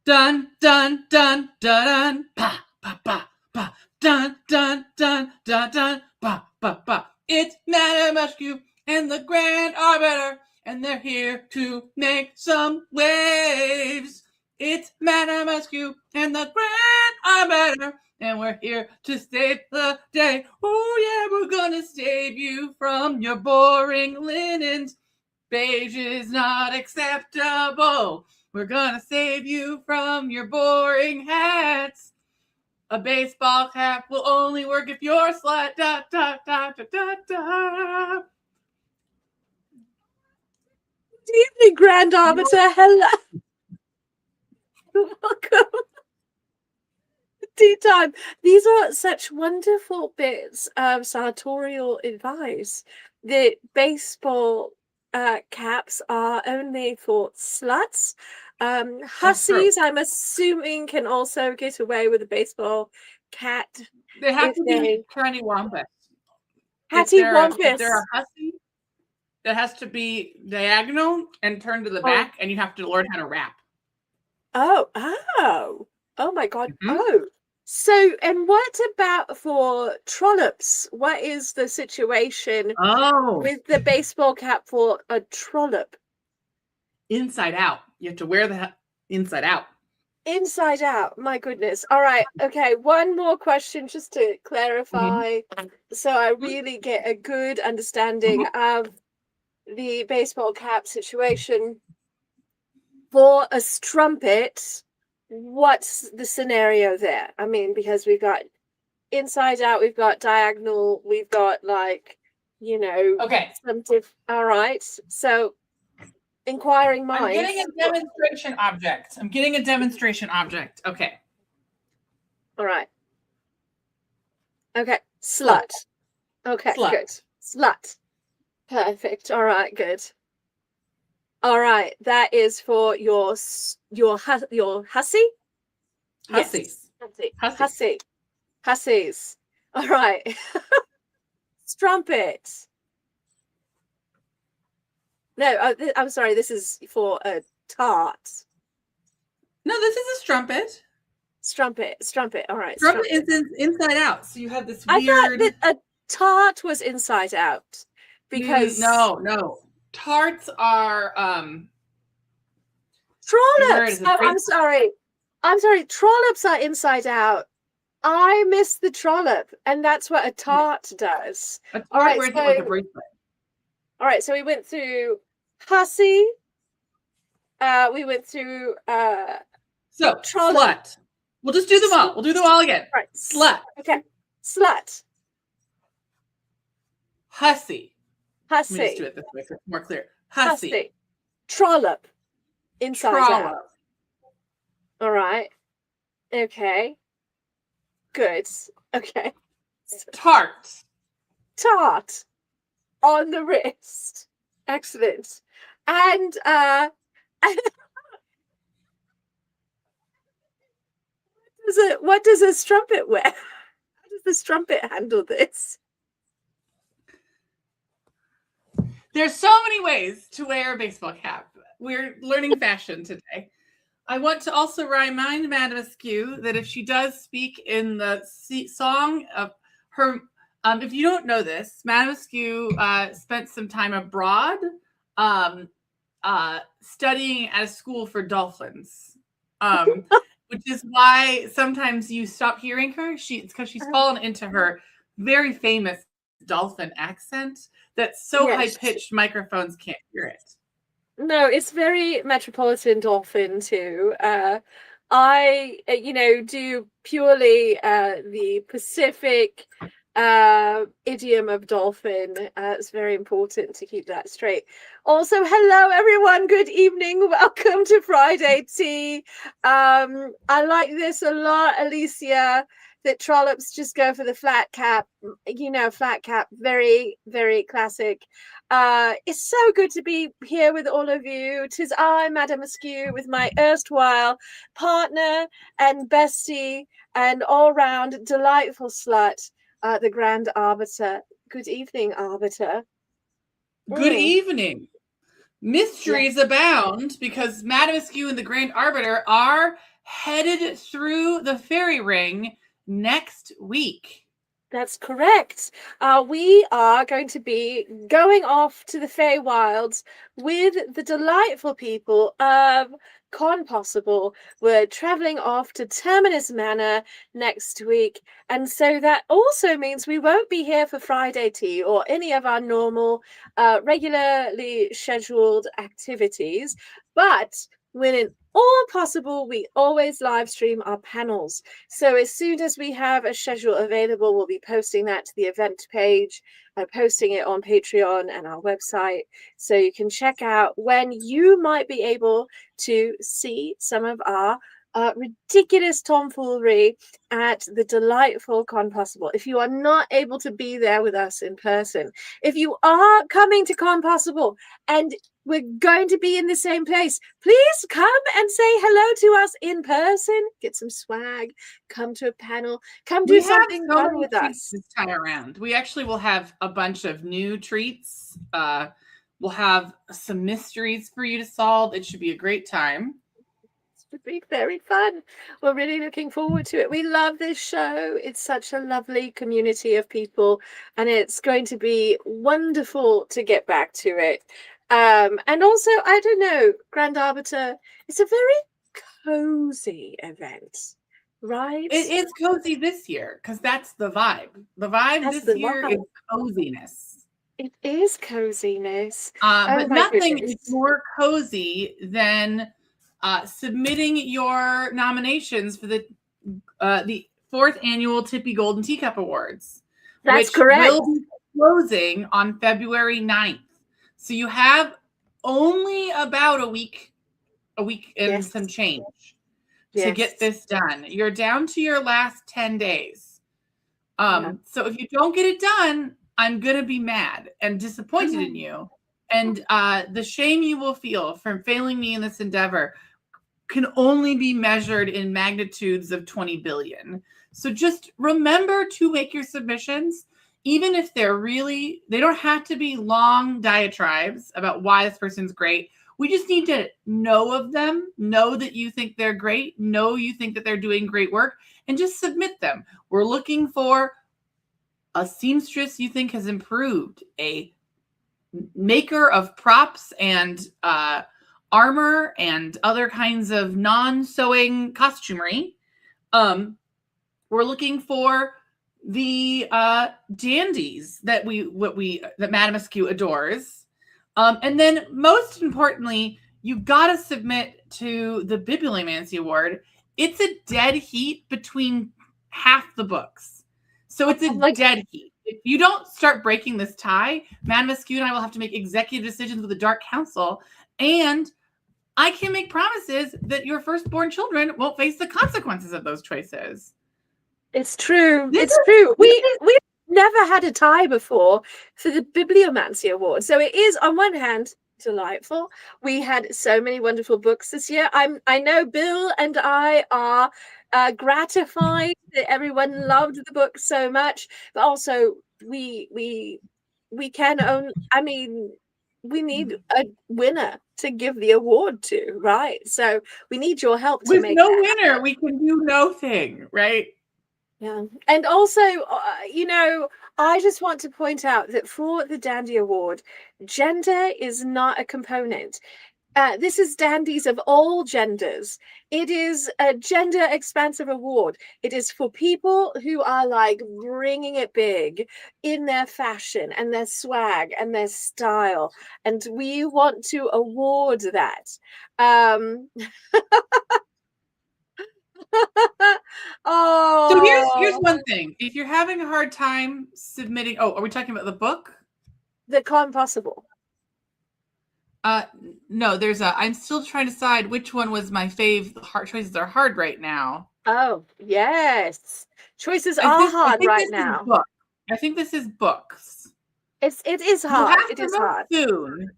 Dun dun dun dun dun. Pa pa pa pa. Dun dun dun dun dun. Pa pa pa. It's Madame Askew and the Grand Arbiter, and they're here to make some waves. It's Madame Askew and the Grand Arbiter, and we're here to save the day. Oh yeah, we're gonna save you from your boring linens. Beige is not acceptable. We're gonna save you from your boring hats. A baseball cap will only work if you're slut. Da, da, da, da, da, da. Good evening, Grand Arbiter. Hello. Welcome. Tea time. These are such wonderful bits of sartorial advice. The baseball caps are only for sluts. Hussies, I'm assuming, can also get away with a baseball cat. They have to be Hattie Wampus. Hattie Wampus. If they're a hussy, that has to be diagonal and turn to the back, and you have to learn how to rap. Oh my God. Mm-hmm. Oh. So, and what about for trollops? What is the situation with the baseball cap for a trollop? Inside out. You have to wear the inside out. Inside out. My goodness. All right. Okay. One more question just to clarify, so I really get a good understanding of the baseball cap situation. For a strumpet, what's the scenario there? I mean, because we've got inside out, we've got diagonal, we've got all right. So inquiring minds. I'm getting a demonstration object. Okay. All right. Okay. Slut. Okay, good. Slut. Perfect. All right, good. All right, that is for your hussy? Hussies. Yes. Hussies. All right. Strumpet. No, I'm sorry, this is for a tart. No, this is a strumpet. Strumpet. All right. Strumpet is inside out, so you have this weird... I thought that a tart was inside out. Because... No. Tarts are trollops. Oh, I'm sorry. Trollops are inside out. I missed the trollop, and that's what a tart does. A tart wears it like a bracelet. All right, so we went through hussy. We went through trollop. Slut. We'll just do them all. We'll do them all again. All right. Slut. Okay. Slut. Hussy. Let me just do it this way so it's more clear. Hussy. Trollop. Inside out. All right. Okay. Good. Okay. Tart. On the wrist. Excellent. And what does a strumpet wear? How does the strumpet handle this? There's so many ways to wear a baseball cap. We're learning fashion today. I want to also remind Madame Askew that if she does speak in the song of her, if you don't know this, Madame Askew spent some time abroad studying at a school for dolphins, which is why sometimes you stop hearing her. It's because she's fallen into her very famous dolphin accent that's so high-pitched microphones can't hear it. No, it's very Metropolitan Dolphin too. I, do purely the Pacific idiom of dolphin. It's very important to keep that straight. Also, hello everyone. Good evening. Welcome to Friday Tea. I like this a lot, Alicia. That trollops just go for the flat cap, flat cap, very, very classic. It's so good to be here with all of you. 'Tis I, Madame Askew, with my erstwhile partner and bestie and all-round delightful slut, the Grand Arbiter. Good evening, Arbiter. Good evening. Mysteries abound because Madame Askew and the Grand Arbiter are headed through the fairy ring next week. That's correct. We are going to be going off to the Feywilds with the delightful people of Con Possible. We're traveling off to Terminus Manor next week. And so that also means we won't be here for Friday tea or any of our normal, regularly scheduled activities. But when all possible, we always live stream our panels. So as soon as we have a schedule available, we'll be posting that to the event page, posting it on Patreon and our website. So you can check out when you might be able to see some of our ridiculous tomfoolery at the delightful Con Possible. If you are not able to be there with us in person, if you are coming to Con Possible and we're going to be in the same place, please come and say hello to us in person. Get some swag, come to a panel, come do something fun with us. This time around, we actually will have a bunch of new treats. We'll have some mysteries for you to solve. It should be a great time. It would be very fun. We're really looking forward to it. We love this show. It's such a lovely community of people, and it's going to be wonderful to get back to it. And also, I don't know, Grand Arbiter, it's a very cozy event, right? It is cozy this year because that's the vibe. The vibe this year is coziness. It is coziness. But nothing is more cozy than submitting your nominations for the 4th annual Tippy Golden Teacup Awards. That's correct. Will be closing on February 9th. So you have only about a week and some change to get this done. You're down to your last 10 days. So if you don't get it done, I'm going to be mad and disappointed in you. And the shame you will feel from failing me in this endeavor can only be measured in magnitudes of 20 billion. So just remember to make your submissions. Even if they don't have to be long diatribes about why this person's great. We just need to know of them, know that you think they're great, know you think that they're doing great work, and just submit them. We're looking for a seamstress you think has improved, a maker of props and armor and other kinds of non-sewing costumery. We're looking for the dandies that Madame Askew adores. And then most importantly, you gotta submit to the Bibliomancy Award. It's a dead heat between half the books. So it's a dead heat. If you don't start breaking this tie, Madame Askew and I will have to make executive decisions with the Dark Council. And I can make promises that your firstborn children won't face the consequences of those choices. It's true. It's true. We never had a tie before for the Bibliomancy Award. So it is, on one hand, delightful. We had so many wonderful books this year. I know Bill and I are gratified that everyone loved the book so much, but also we can own. I mean, we need a winner to give the award to, right? So we need your help to make no winner. We can do no thing, right? Yeah. And also, I just want to point out that for the Dandy Award, gender is not a component. This is dandies of all genders. It is a gender expansive award. It is for people who are like bringing it big in their fashion and their swag and their style. And we want to award that. Oh. So here's one thing. If you're having a hard time submitting, are we talking about the book? The Con Possible. No, I'm still trying to decide which one was my fave. Hard choices are hard right now. Oh, yes. Choices are hard right now. I think this is books. It is hard. It is hard. Soon.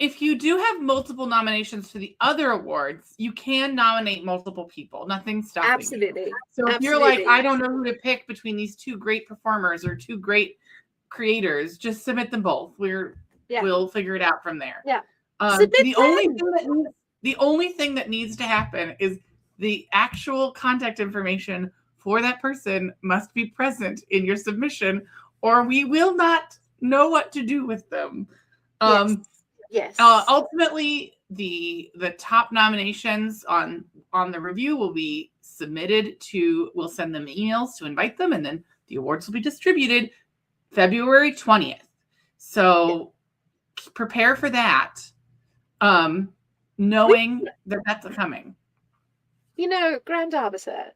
If you do have multiple nominations for the other awards, you can nominate multiple people. Nothing's stopping you. Absolutely. So if you're like, I don't know who to pick between these two great performers or two great creators, just submit them both. We'll figure it out from there. Yeah. The only thing that needs to happen is the actual contact information for that person must be present in your submission, or we will not know what to do with them. Yes. Ultimately, the top nominations on the review will be submitted to. We'll send them emails to invite them, and then the awards will be distributed February 20th. So prepare for that, knowing that that's coming. You know, Grand Arbiter,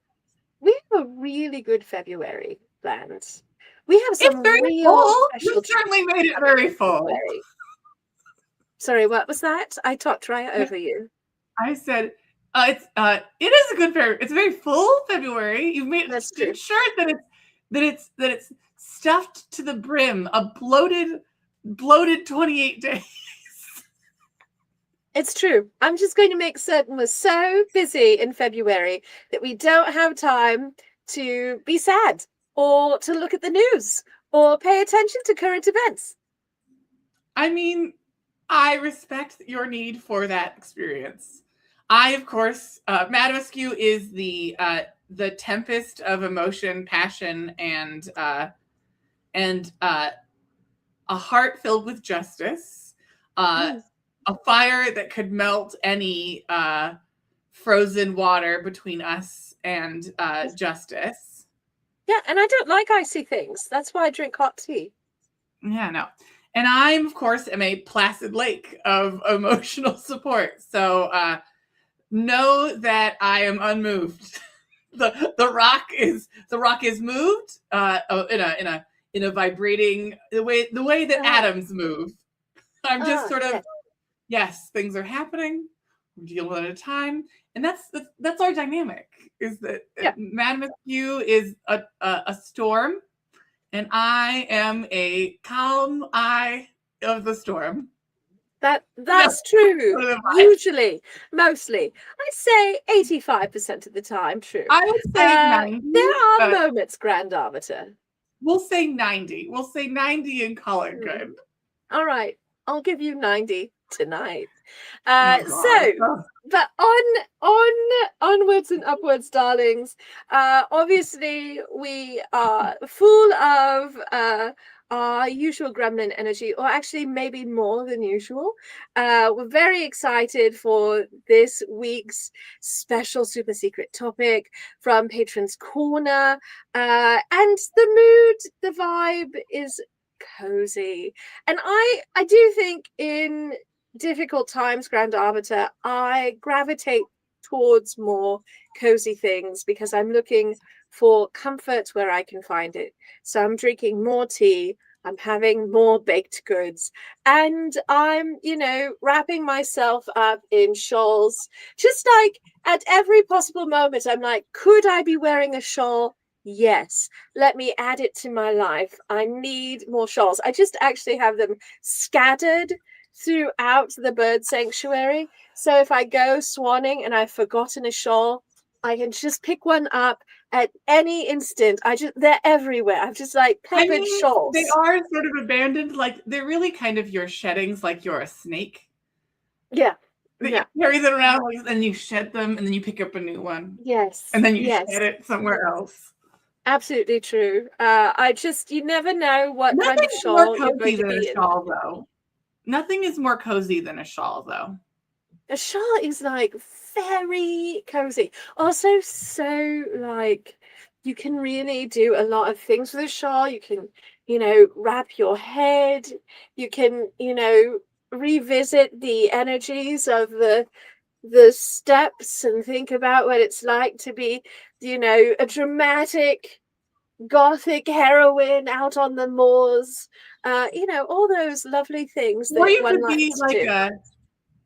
we have a really good February planned. We have some It's very real full. special You certainly made it very full. Sorry, what was that? I talked right over you. I said it is a good February. It's a very full February. You've made sure that it's stuffed to the brim. A bloated 28 days. It's true. I'm just going to make certain we're so busy in February that we don't have time to be sad or to look at the news or pay attention to current events. I mean, I respect your need for that experience. I, of course, Madam Askew is the tempest of emotion, passion, and a heart filled with justice. A fire that could melt any frozen water between us and justice. Yeah, and I don't like icy things. That's why I drink hot tea. Yeah, no. And I'm, of course, am a placid lake of emotional support. So know that I am unmoved. the rock is moved in a vibrating the way that atoms move. I'm just sort of yes, things are happening. We're dealing with it at a time, and that's our dynamic. Is that Madam Askew is a storm, and I am a calm eye of the storm. That's true. Usually, mostly, I'd say 85% of the time. True. I would say 90. There are moments, Grand Arbiter. We'll say 90. We'll say 90 and call it good. All right, I'll give you 90 tonight. But onwards and upwards, darlings. Obviously, we are full of our usual gremlin energy, or actually maybe more than usual. We're very excited for this week's special super secret topic from Patrons Corner, and the mood, the vibe is cozy. And I do think in difficult times, Grand Arbiter, I gravitate towards more cozy things because I'm looking for comfort where I can find it. So I'm drinking more tea, I'm having more baked goods, and I'm, wrapping myself up in shawls. Just like at every possible moment, I'm like, could I be wearing a shawl? Yes, let me add it to my life. I need more shawls. I just actually have them scattered throughout the bird sanctuary. So if I go swanning and I've forgotten a shawl, I can just pick one up at any instant. They're everywhere. I've just peppered shawls. They are sort of abandoned. Like they're really kind of your sheddings, like you're a snake. Yeah. You carry them around, and you shed them, and then you pick up a new one. Yes. And then you shed it somewhere else. Absolutely true. You never know what kind of shawl you're going to be in. Though. Nothing is more cozy than a shawl, though. A shawl is very cozy. Also, so you can really do a lot of things with a shawl. You can, wrap your head. You can, revisit the energies of the steps and think about what it's like to be, a dramatic gothic heroine out on the moors. All those lovely things that one likes to do.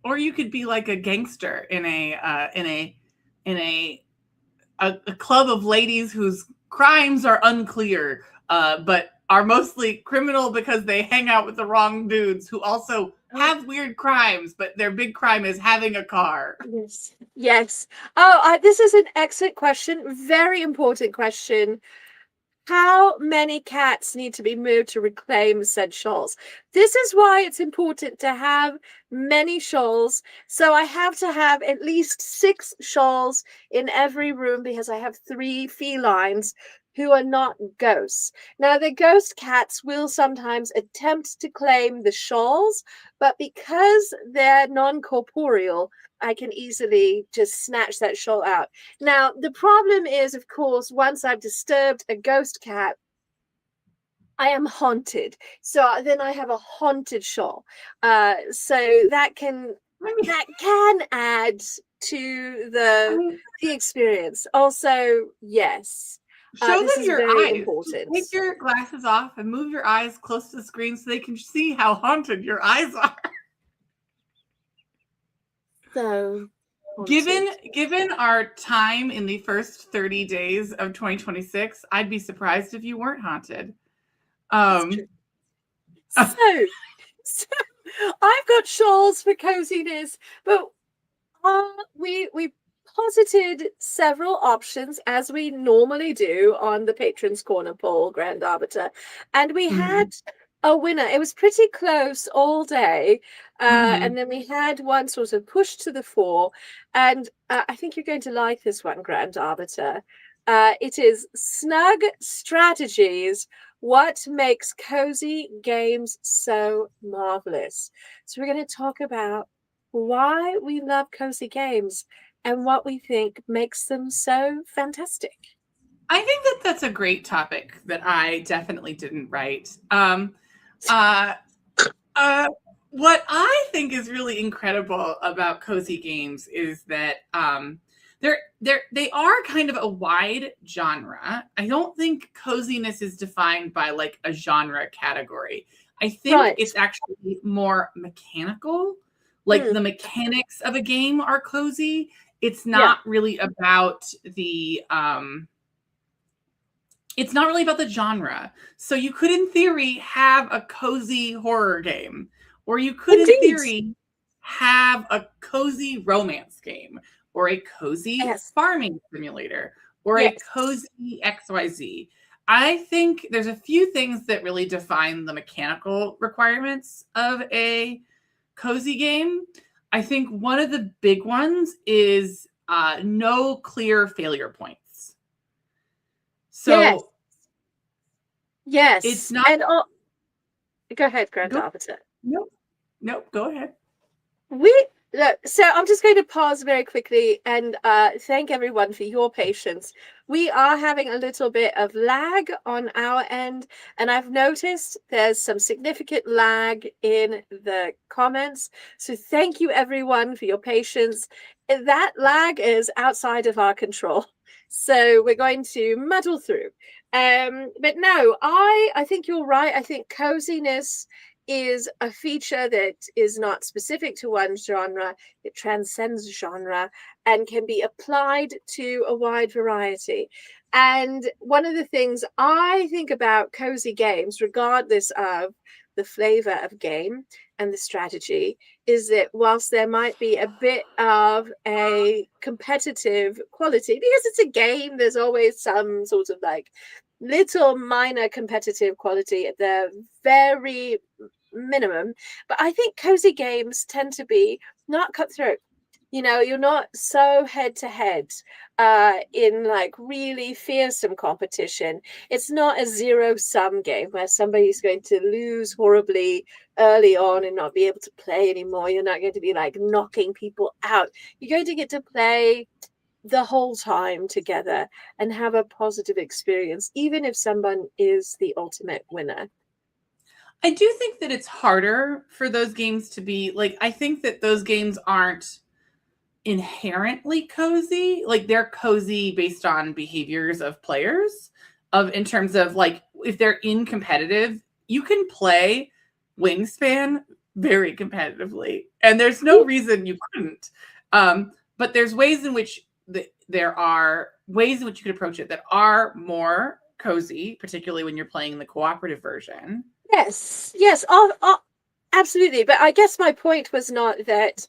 Or you could be like a gangster in a club of ladies whose crimes are unclear, but are mostly criminal because they hang out with the wrong dudes who also have weird crimes, but their big crime is having a car. Yes. Oh, this is an excellent question. Very important question. how many cats need to be moved to reclaim said shoals. This is why it's important to have many shoals. So I have to have at least 6 shoals in every room because I have 3 felines who are not ghosts. Now, the ghost cats will sometimes attempt to claim the shoals, but because they're non-corporeal, I can easily just snatch that shoal out. Now, the problem is, of course, once I've disturbed a ghost cat, I am haunted. So then I have a haunted shoal. So that can add to I the mean, experience. Also, yes, show this them is your very eyes. Just important. take your glasses off and move your eyes close to the screen so they can see how haunted your eyes are. So haunted. Given our time in the first 30 days of 2026, I'd be surprised if you weren't haunted. That's true. So I've got shawls for coziness, but we posited several options as we normally do on the Patrons Corner poll, Grand Arbiter, and we had a winner. It was pretty close all day, and then we had one sort of pushed to the fore, and I think you're going to like this one, Grand Arbiter. It is Snug Strategies. What makes cozy games so marvelous? So we're going to talk about why we love cozy games and what we think makes them so fantastic. I think that that's a great topic that I definitely didn't write. What I think is really incredible about cozy games is that they are kind of a wide genre. I don't think coziness is defined by like a genre category. I think it's actually more mechanical. Like the mechanics of a game are cozy. It's not really about the it's not really about the genre. So you could in theory have a cozy horror game, or you could in theory have a cozy romance game, or a cozy farming simulator, or a cozy XYZ. I think there's a few things that really define the mechanical requirements of a cozy game. I think one of the big ones is no clear failure points. So it's not. And go ahead, Grand Arbiter. Nope. Go ahead. So I'm just going to pause very quickly and thank everyone for your patience. We are having a little bit of lag on our end, and I've noticed there's some significant lag in the comments. So thank you everyone for your patience. That lag is outside of our control. So we're going to muddle through. But no, I think you're right. I think coziness is a feature that is not specific to one genre. It transcends genre and can be applied to a wide variety. And one of the things I think about cozy games, regardless of the flavor of game and the strategy, is that whilst there might be a bit of a competitive quality, because it's a game, there's always some sort of like little minor competitive quality at the very minimum. But I think cozy games tend to be not cutthroat. You know, you're not so head to head in like really fearsome competition. It's not a zero-sum game where somebody's going to lose horribly early on and not be able to play anymore. You're not going to be like knocking people out. You're going to get to play the whole time together and have a positive experience, even if someone is the ultimate winner. I do think that it's harder for those games to be like, I think that those games aren't inherently cozy. Like they're cozy based on behaviors of players, of in terms of like if they're in competitive, you can play Wingspan very competitively, and there's no reason you couldn't. But there's ways in which there are ways in which you could approach it that are more cozy, particularly when you're playing the cooperative version. Yes, absolutely. But I guess my point was not that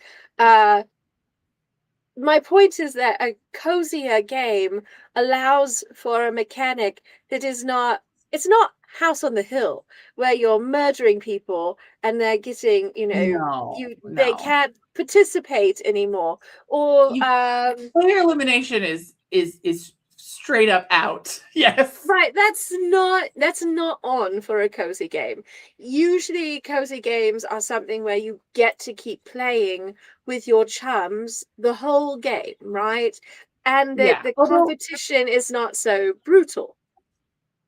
my point is that a cozier game allows for a mechanic that is not, it's not House on the Hill where you're murdering people and they're getting, No, they no. can't participate anymore. Or You player elimination is straight up out. Yes. right, that's not on for a cozy game. Usually cozy games are something where you get to keep playing with your chums the whole game, right? And that Yeah. the Although, competition is not so brutal.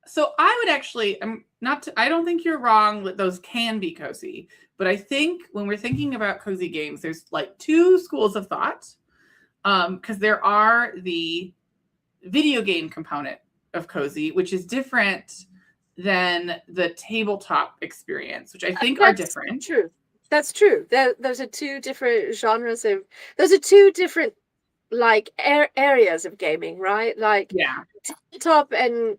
so I would actually, I'm not. I don't think you're wrong that those can be cozy, but I think when we're thinking about cozy games, there's like two schools of thought. Because there are the video game component of cozy, which is different than the tabletop experience, which I think are That's different. true. That's true. Those are two different genres of, those are two different like areas of gaming, right? Like Yeah. tabletop and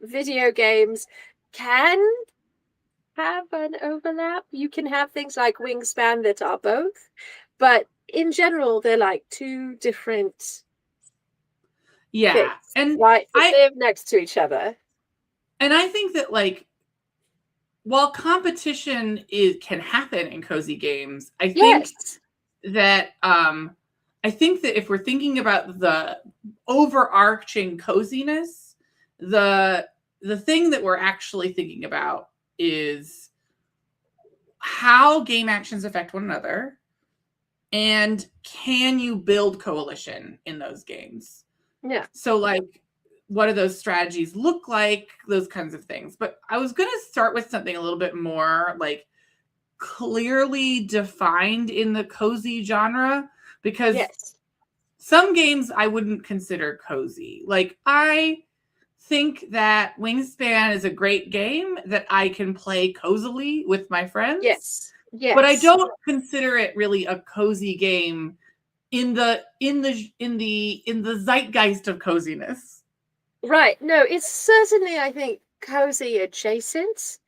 video games can have an overlap. You can have things like Wingspan that are both, but in general, they're like two different Yeah. things, right? That I live next to each other. and I think that like while competition can happen in cozy games, Yes. I think that if we're thinking about the overarching coziness, the thing that we're actually thinking about is how game actions affect one another, and can you build coalition in those games? Yeah. So like what do those strategies look like, those kinds of things. But I was going to start with something a little bit more like clearly defined in the cozy genre, because Yes. some games I wouldn't consider cozy. Like I think that Wingspan is a great game that I can play cozily with my friends, Yes. but I Yes. don't consider it really a cozy game in the zeitgeist of coziness. Right. No, it's certainly, I think, cozy adjacent,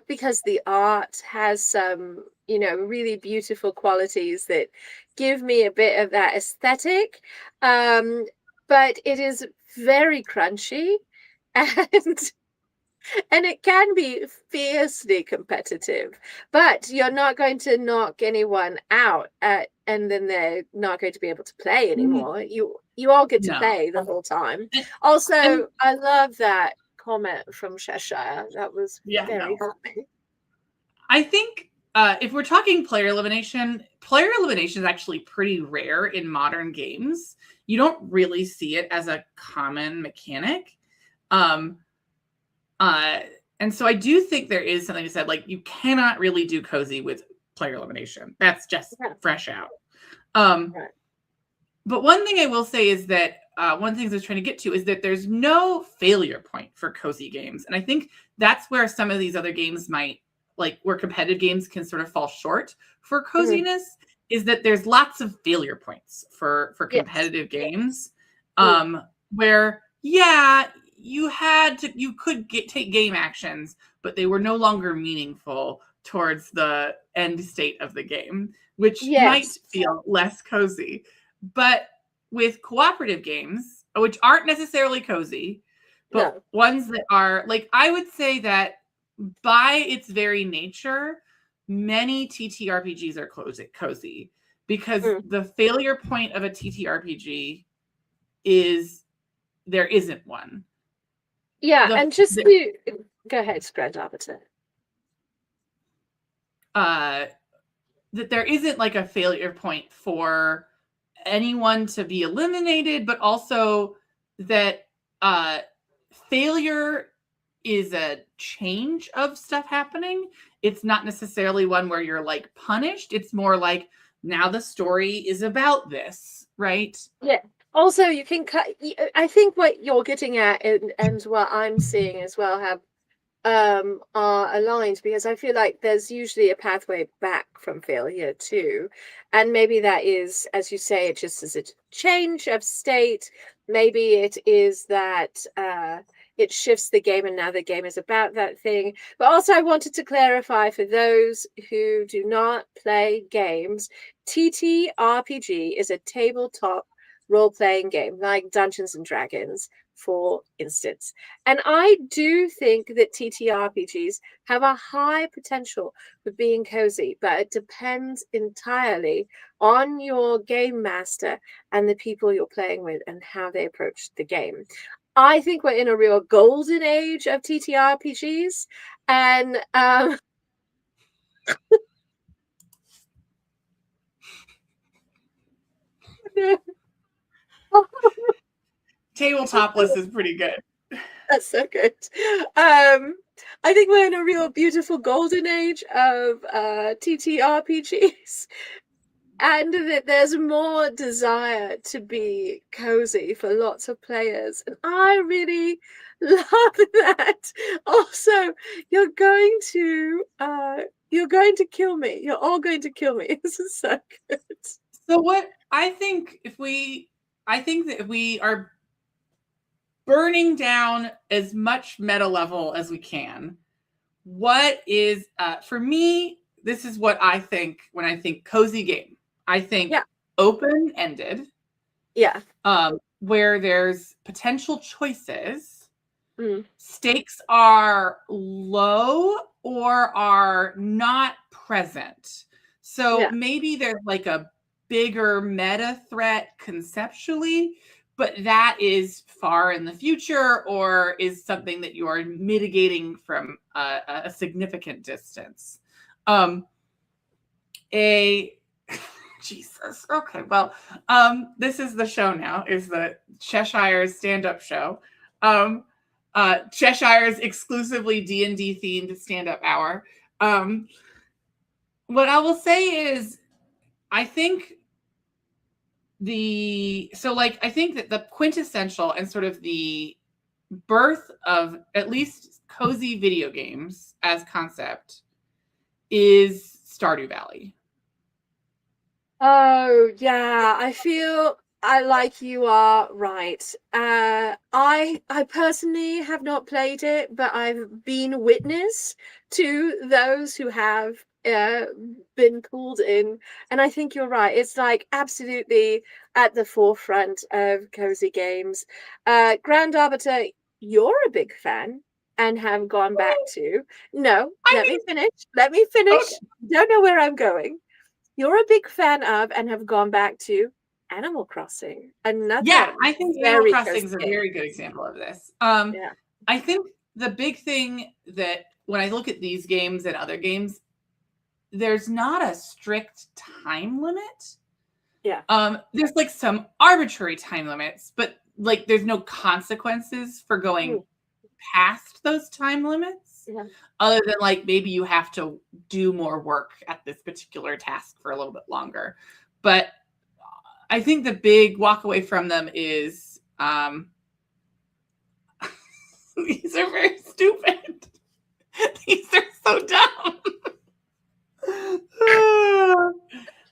because the art has some, really beautiful qualities that give me a bit of that aesthetic. Um, but it is very crunchy and and it can be fiercely competitive, but you're not going to knock anyone out and then they're not going to be able to play anymore. You all get to No. play the whole time. And, and Also, I love that comment from Cheshire. That was yeah, very no. funny. I think if we're talking player elimination is actually pretty rare in modern games. You don't really see it as a common mechanic. Um, uh, and so I do think there is something to said, like you cannot really do cozy with player elimination. That's just Yeah. fresh out. Right. But one thing I will say is that one of the things I was trying to get to is that there's no failure point for cozy games. And I think that's where some of these other games might, like where competitive games can sort of fall short for coziness, is that there's lots of failure points for competitive games, where, yeah, you could take game actions, but they were no longer meaningful towards the end state of the game, which might feel less cozy. But with cooperative games, which aren't necessarily cozy, but ones that are, like, I would say that by its very nature, many TTRPGs are cozy because the failure point of a TTRPG is there isn't one. Yeah, and just to go ahead, Grand Arbiter. That there isn't like a failure point for anyone to be eliminated, but also that failure is a change of stuff happening. It's not necessarily one where you're like punished. It's more like now the story is about this, right? Yeah. Also, you can cut. I think what you're getting at and what I'm seeing as well have are aligned, because I feel like there's usually a pathway back from failure too. And maybe that is, as you say, it just is a change of state. Maybe it is that it shifts the game, and now the game is about that thing. But also, I wanted to clarify for those who do not play games, TTRPG is a tabletop role-playing game like Dungeons and Dragons, for instance. And I do think that TTRPGs have a high potential for being cozy, but it depends entirely on your game master and the people you're playing with and how they approach the game. I think we're in a real golden age of TTRPGs, and Tabletop list is pretty good. that's so good. I think we're in a real beautiful golden age of TTRPGs, and that there's more desire to be cozy for lots of players, and I really love that. Also, you're going to kill me. You're all going to kill me. This is so good. So what I think that if we are burning down as much meta level as we can, what is for me, this is what I think when I think cozy game. I think open-ended. Yeah. Where there's potential choices. Stakes are low or are not present. So maybe there's like a bigger meta threat conceptually, but that is far in the future or is something that you are mitigating from a significant distance. Jesus. Okay. Well, this is the show now, is the Cheshire's stand-up show. Cheshire's exclusively D&D themed stand-up hour. What I will say is, I think that the quintessential and sort of the birth of at least cozy video games as concept is Stardew Valley. Oh, yeah. I feel like you are right. I personally have not played it, but I've been witness to those who have been pulled in, and I think you're right. It's like absolutely at the forefront of cozy games. Grand Arbiter, you're a big fan and have gone back to. No, let me finish. Let me finish. Okay. Don't know where I'm going. You're a big fan of and have gone back to Animal Crossing. Yeah, I think Animal Crossing is a very good example of this. I think the big thing that when I look at these games and other games, there's not a strict time limit. Yeah. There's like some arbitrary time limits, but like there's no consequences for going past those time limits. Yeah. Other than like maybe you have to do more work at this particular task for a little bit longer. But I think the big walk away from them is these are very stupid. These are so dumb.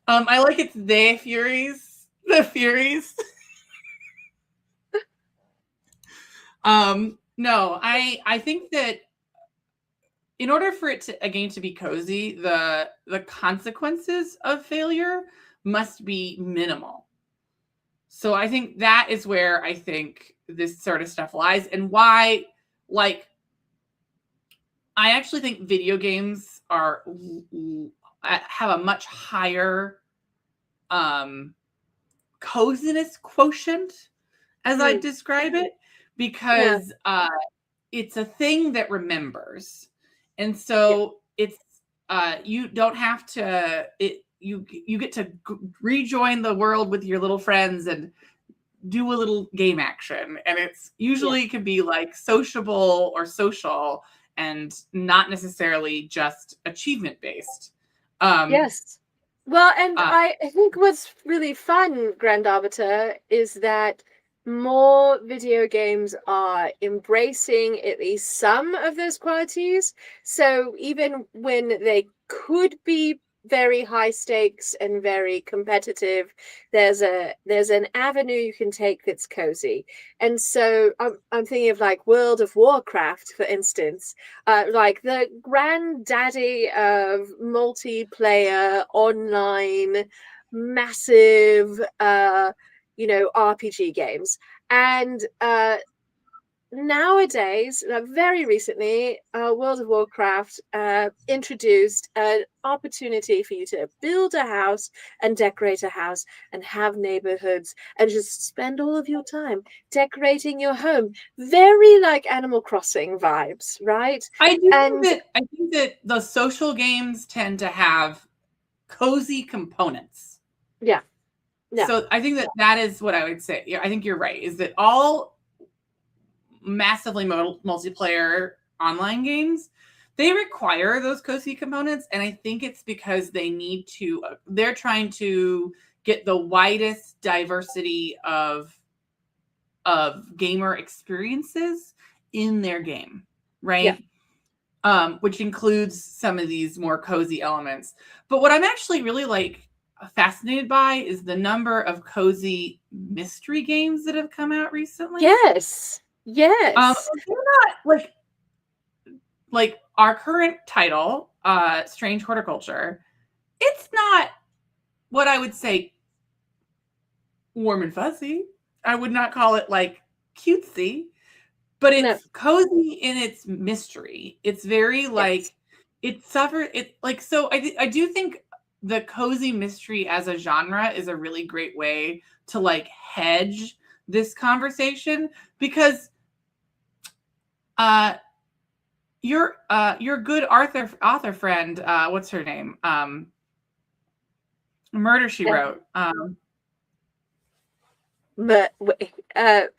I like it's the Furies. No, I think that in order for a game to be cozy, the consequences of failure must be minimal. So I think that is where I think this sort of stuff lies, and why, like, I actually think video games have a much higher coziness quotient, as I describe it, because it's a thing that remembers. And so it's you don't have to you get to rejoin the world with your little friends and do a little game action, and it's usually can be like sociable or social and not necessarily just achievement based. Yes. Well, and I think what's really fun, Grand Arbiter, is that more video games are embracing at least some of those qualities. So even when they could be very high stakes and very competitive. There's an avenue you can take that's cozy. And so I'm thinking of like World of Warcraft, for instance, like the granddaddy of multiplayer online massive RPG games. And nowadays, very recently, World of Warcraft introduced an opportunity for you to build a house and decorate a house and have neighborhoods and just spend all of your time decorating your home. Very like Animal Crossing vibes, right? I do And I think that the social games tend to have cozy components. yeah, So I think that is what I would say. Yeah, I think you're right. Is that all massively multiplayer online games, they require those cozy components, and I think it's because they're trying to get the widest diversity of gamer experiences in their game, right? Which includes some of these more cozy elements. But what I'm actually really like fascinated by is the number of cozy mystery games that have come out recently. Yes. Yes. They're not like our current title, Strange Horticulture. It's not what I would say warm and fuzzy. I would not call it like cutesy, but it's cozy in its mystery. It's very like so I do think the cozy mystery as a genre is a really great way to like hedge this conversation, because your good author friend, what's her name? Murder She Wrote.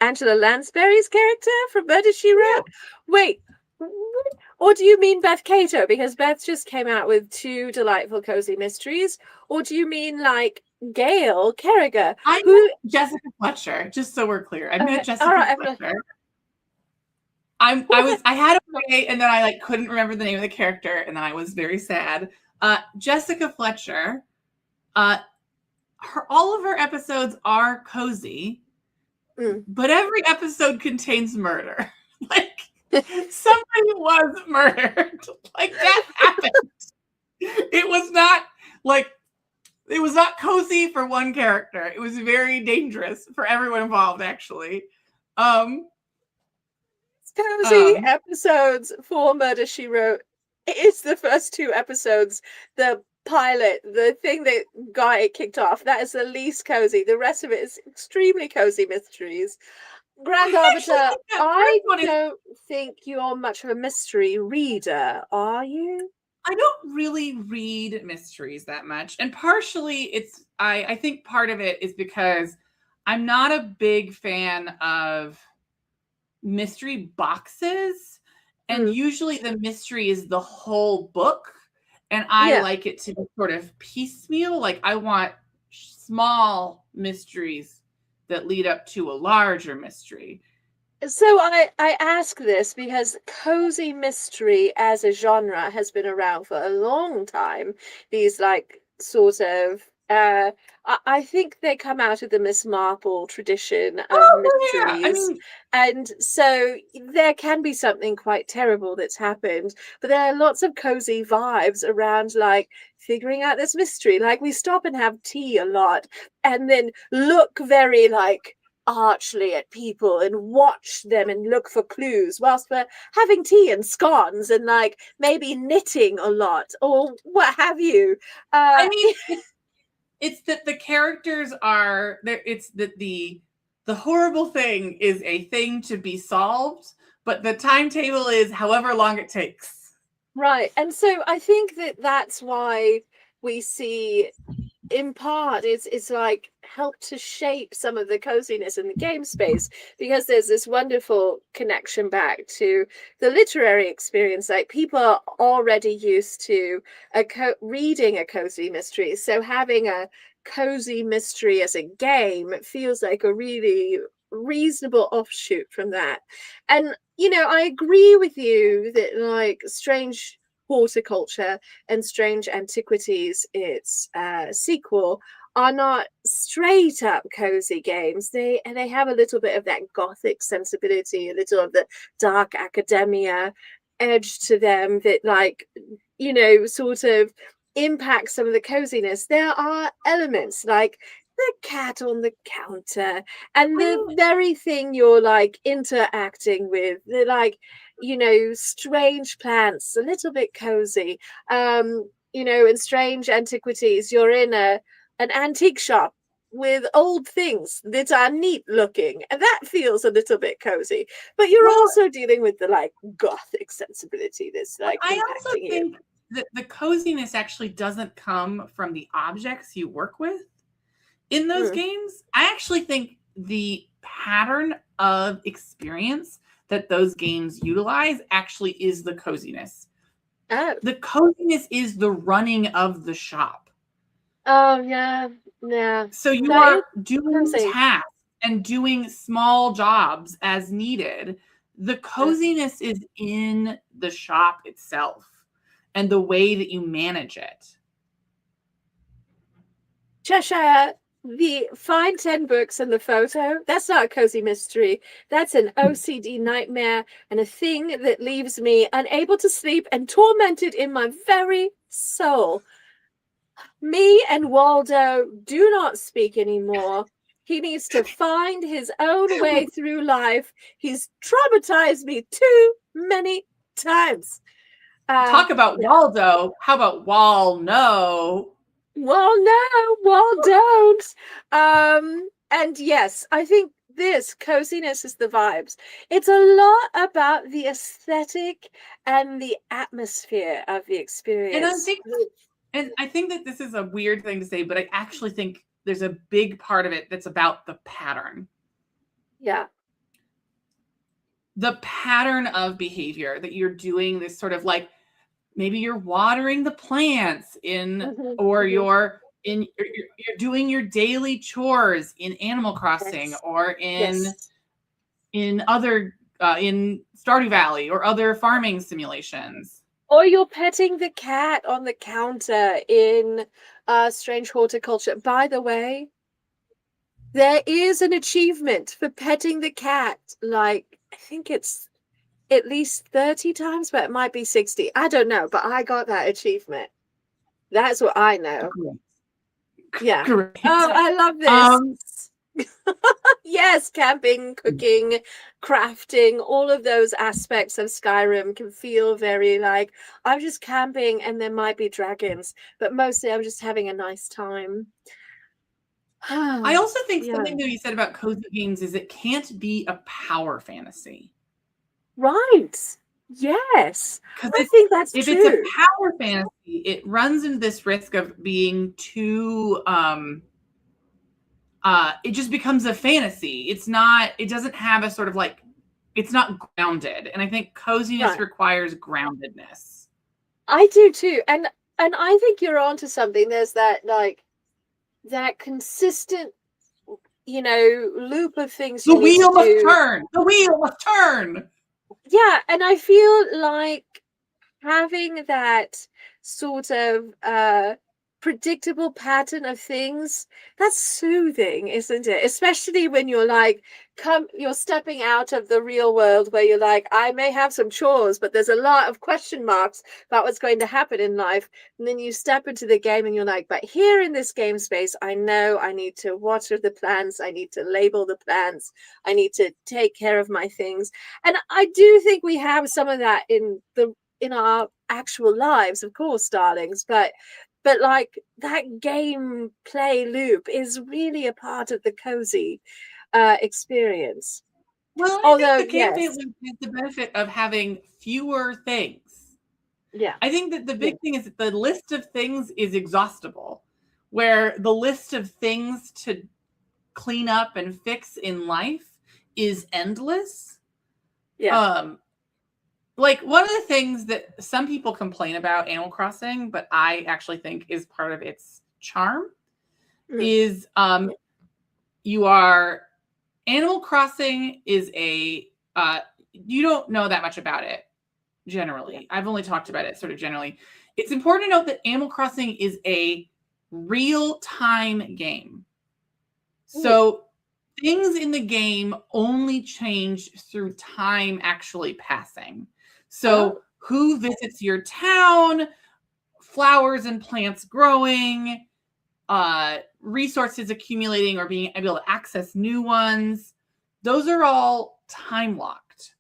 Angela Lansbury's character from Murder She Wrote? Yeah. Wait, or do you mean Beth Cato? Because Beth just came out with 2 delightful cozy mysteries. Or do you mean like Gail Carriger? I know Jessica Fletcher, just so we're clear. I met Jessica Fletcher. I had a way, and then I like couldn't remember the name of the character, and then I was very sad. Jessica Fletcher, all of her episodes are cozy, but every episode contains murder. Like somebody was murdered. Like that happened. It was not cozy for one character. It was very dangerous for everyone involved, actually. Cozy episodes for Murder She Wrote. It's the first 2 episodes. The pilot, the thing that got it kicked off, that is the least cozy. The rest of it is extremely cozy mysteries. Grand Arbiter, I don't think you're much of a mystery reader, are you? I don't really read mysteries that much. And partially I think part of it is because I'm not a big fan of mystery boxes. And usually the mystery is the whole book. And I like it to be sort of piecemeal. Like I want small mysteries that lead up to a larger mystery. So I ask this because cozy mystery as a genre has been around for a long time. These like sort of I think they come out of the Miss Marple tradition of mysteries. Yeah. I mean, and so there can be something quite terrible that's happened, but there are lots of cozy vibes around like figuring out this mystery. Like we stop and have tea a lot and then look very like archly at people and watch them and look for clues whilst we're having tea and scones and like maybe knitting a lot or what have you. I mean, it's that the characters are there. It's that the horrible thing is a thing to be solved, but the timetable is however long it takes. Right. And so I think that's why we see in part it's like helped to shape some of the coziness in the game space, because there's this wonderful connection back to the literary experience. Like people are already used to reading a cozy mystery, so having a cozy mystery as a game feels like a really reasonable offshoot from that. And I agree with you that like Strange Horticulture and Strange Antiquities, its sequel, are not straight up cozy games. They have a little bit of that gothic sensibility, a little of the dark academia edge to them that, like, you know, sort of impact some of the coziness. There are elements like the cat on the counter and the very thing you're like interacting with, the, like, you know, strange plants, a little bit cozy. You know, in Strange Antiquities, you're in an antique shop with old things that are neat looking, and that feels a little bit cozy. But you're also dealing with the like gothic sensibility that's like I impacting also you. think that the coziness actually doesn't come from the objects you work with in those games. I actually think the pattern of experience that those games utilize actually is the coziness. Oh. The coziness is the running of the shop. Oh yeah, yeah. So you That are is doing cozy. tasks and doing small jobs as needed. The coziness is in the shop itself and the way that you manage it. Cheshire, the find 10 books and the photo, that's not a cozy mystery. That's an OCD nightmare and a thing that leaves me unable to sleep and tormented in my very soul. Me and Waldo do not speak anymore. He needs to find his own way through life. He's traumatized me too many times. Talk about Waldo. How about Wal no? Well, no, well, don't. And yes, I think this coziness is the vibes. It's a lot about the aesthetic and the atmosphere of the experience. And I think that this is a weird thing to say, but I actually think there's a big part of it that's about the pattern. Yeah. The pattern of behavior that you're doing, this sort of like, maybe you're watering the plants or you're doing your daily chores in Animal Crossing or in other in Stardew Valley or other farming simulations. Or you're petting the cat on the counter in Strange Horticulture. By the way, there is an achievement for petting the cat. Like, I think it's at least 30 times, but it might be 60. I don't know, but I got that achievement. That's what I know. Yeah. Great. Oh, I love this. Yes, camping, cooking, crafting, all of those aspects of Skyrim can feel very like, I'm just camping and there might be dragons, but mostly I'm just having a nice time. I also think something that you said about cozy games is it can't be a power fantasy. Right. Yes. I think that's if true. It's a power fantasy, it runs into this risk of being too it just becomes a fantasy. It doesn't have a sort of like, it's not grounded. And I think coziness requires groundedness. I do too. And I think you're onto something. There's that like that consistent, you know, loop of things. The wheel must turn. The wheel must turn. Yeah, and I feel like having that sort of predictable pattern of things, that's soothing, isn't it? Especially when you're like you're stepping out of the real world where you're like, I may have some chores, but there's a lot of question marks about what's going to happen in life. And then you step into the game and you're like, but here in this game space, I know I need to water the plants, I need to label the plants, I need to take care of my things. And I do think we have some of that in our actual lives, of course, darlings, but like that game play loop is really a part of the cozy experience. Well, I think the game play loop has the benefit of having fewer things. Yeah. I think that the big thing is that the list of things is exhaustible, where the list of things to clean up and fix in life is endless. Yeah. Like one of the things that some people complain about Animal Crossing, but I actually think is part of its charm, is Animal Crossing is you don't know that much about it. generally. I've only talked about it sort of generally. It's important to note that Animal Crossing is a real-time game. So things in the game only change through time actually passing. So who visits your town, flowers and plants growing, resources accumulating or being able to access new ones, those are all time locked.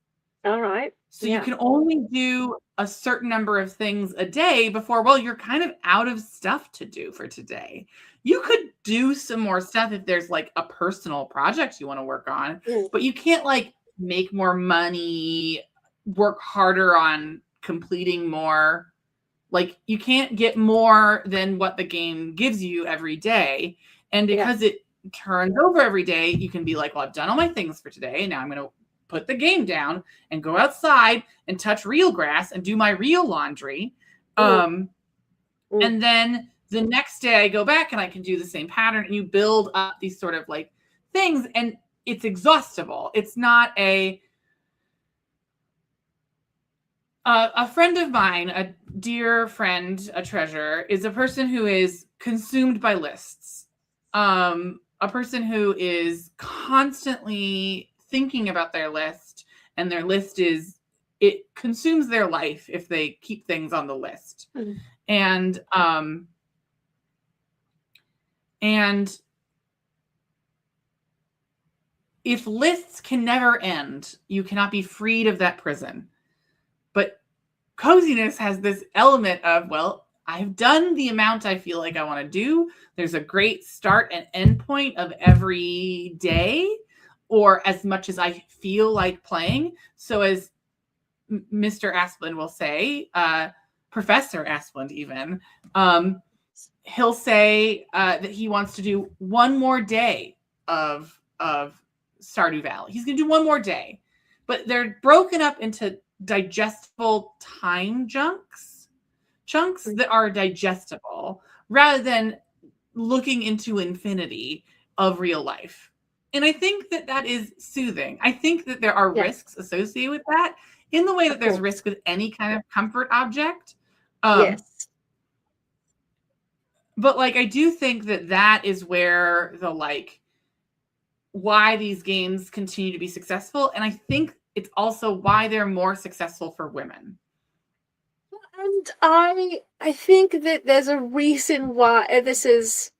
All right. So you can only do a certain number of things a day before, well, you're kind of out of stuff to do for today. You could do some more stuff if there's like a personal project you want to work on, but you can't like make more money, work harder on completing more. Like you can't get more than what the game gives you every day. And because it turns over every day, you can be like, well, I've done all my things for today. Now I'm going to put the game down and go outside and touch real grass and do my real laundry. And then the next day I go back and I can do the same pattern, and you build up these sort of like things, and it's exhaustible. It's not a friend of mine, a dear friend, a treasure, is a person who is consumed by lists. A person who is constantly thinking about their list, and their list it consumes their life if they keep things on the list. And if lists can never end, you cannot be freed of that prison. But coziness has this element of, well, I've done the amount I feel like I want to do. There's a great start and end point of every day, or as much as I feel like playing. So as Mr. Asplund will say, Professor Asplund even, he'll say that he wants to do one more day of Stardew Valley. He's going to do one more day. But they're broken up into digestible time chunks that are digestible, rather than looking into infinity of real life. And I think that is soothing. I think that there are risks associated with that, in the way that there's risk with any kind of comfort object. But like, I do think that is where the like, why these games continue to be successful. And I think it's also why they're more successful for women. And I think that there's a reason why this is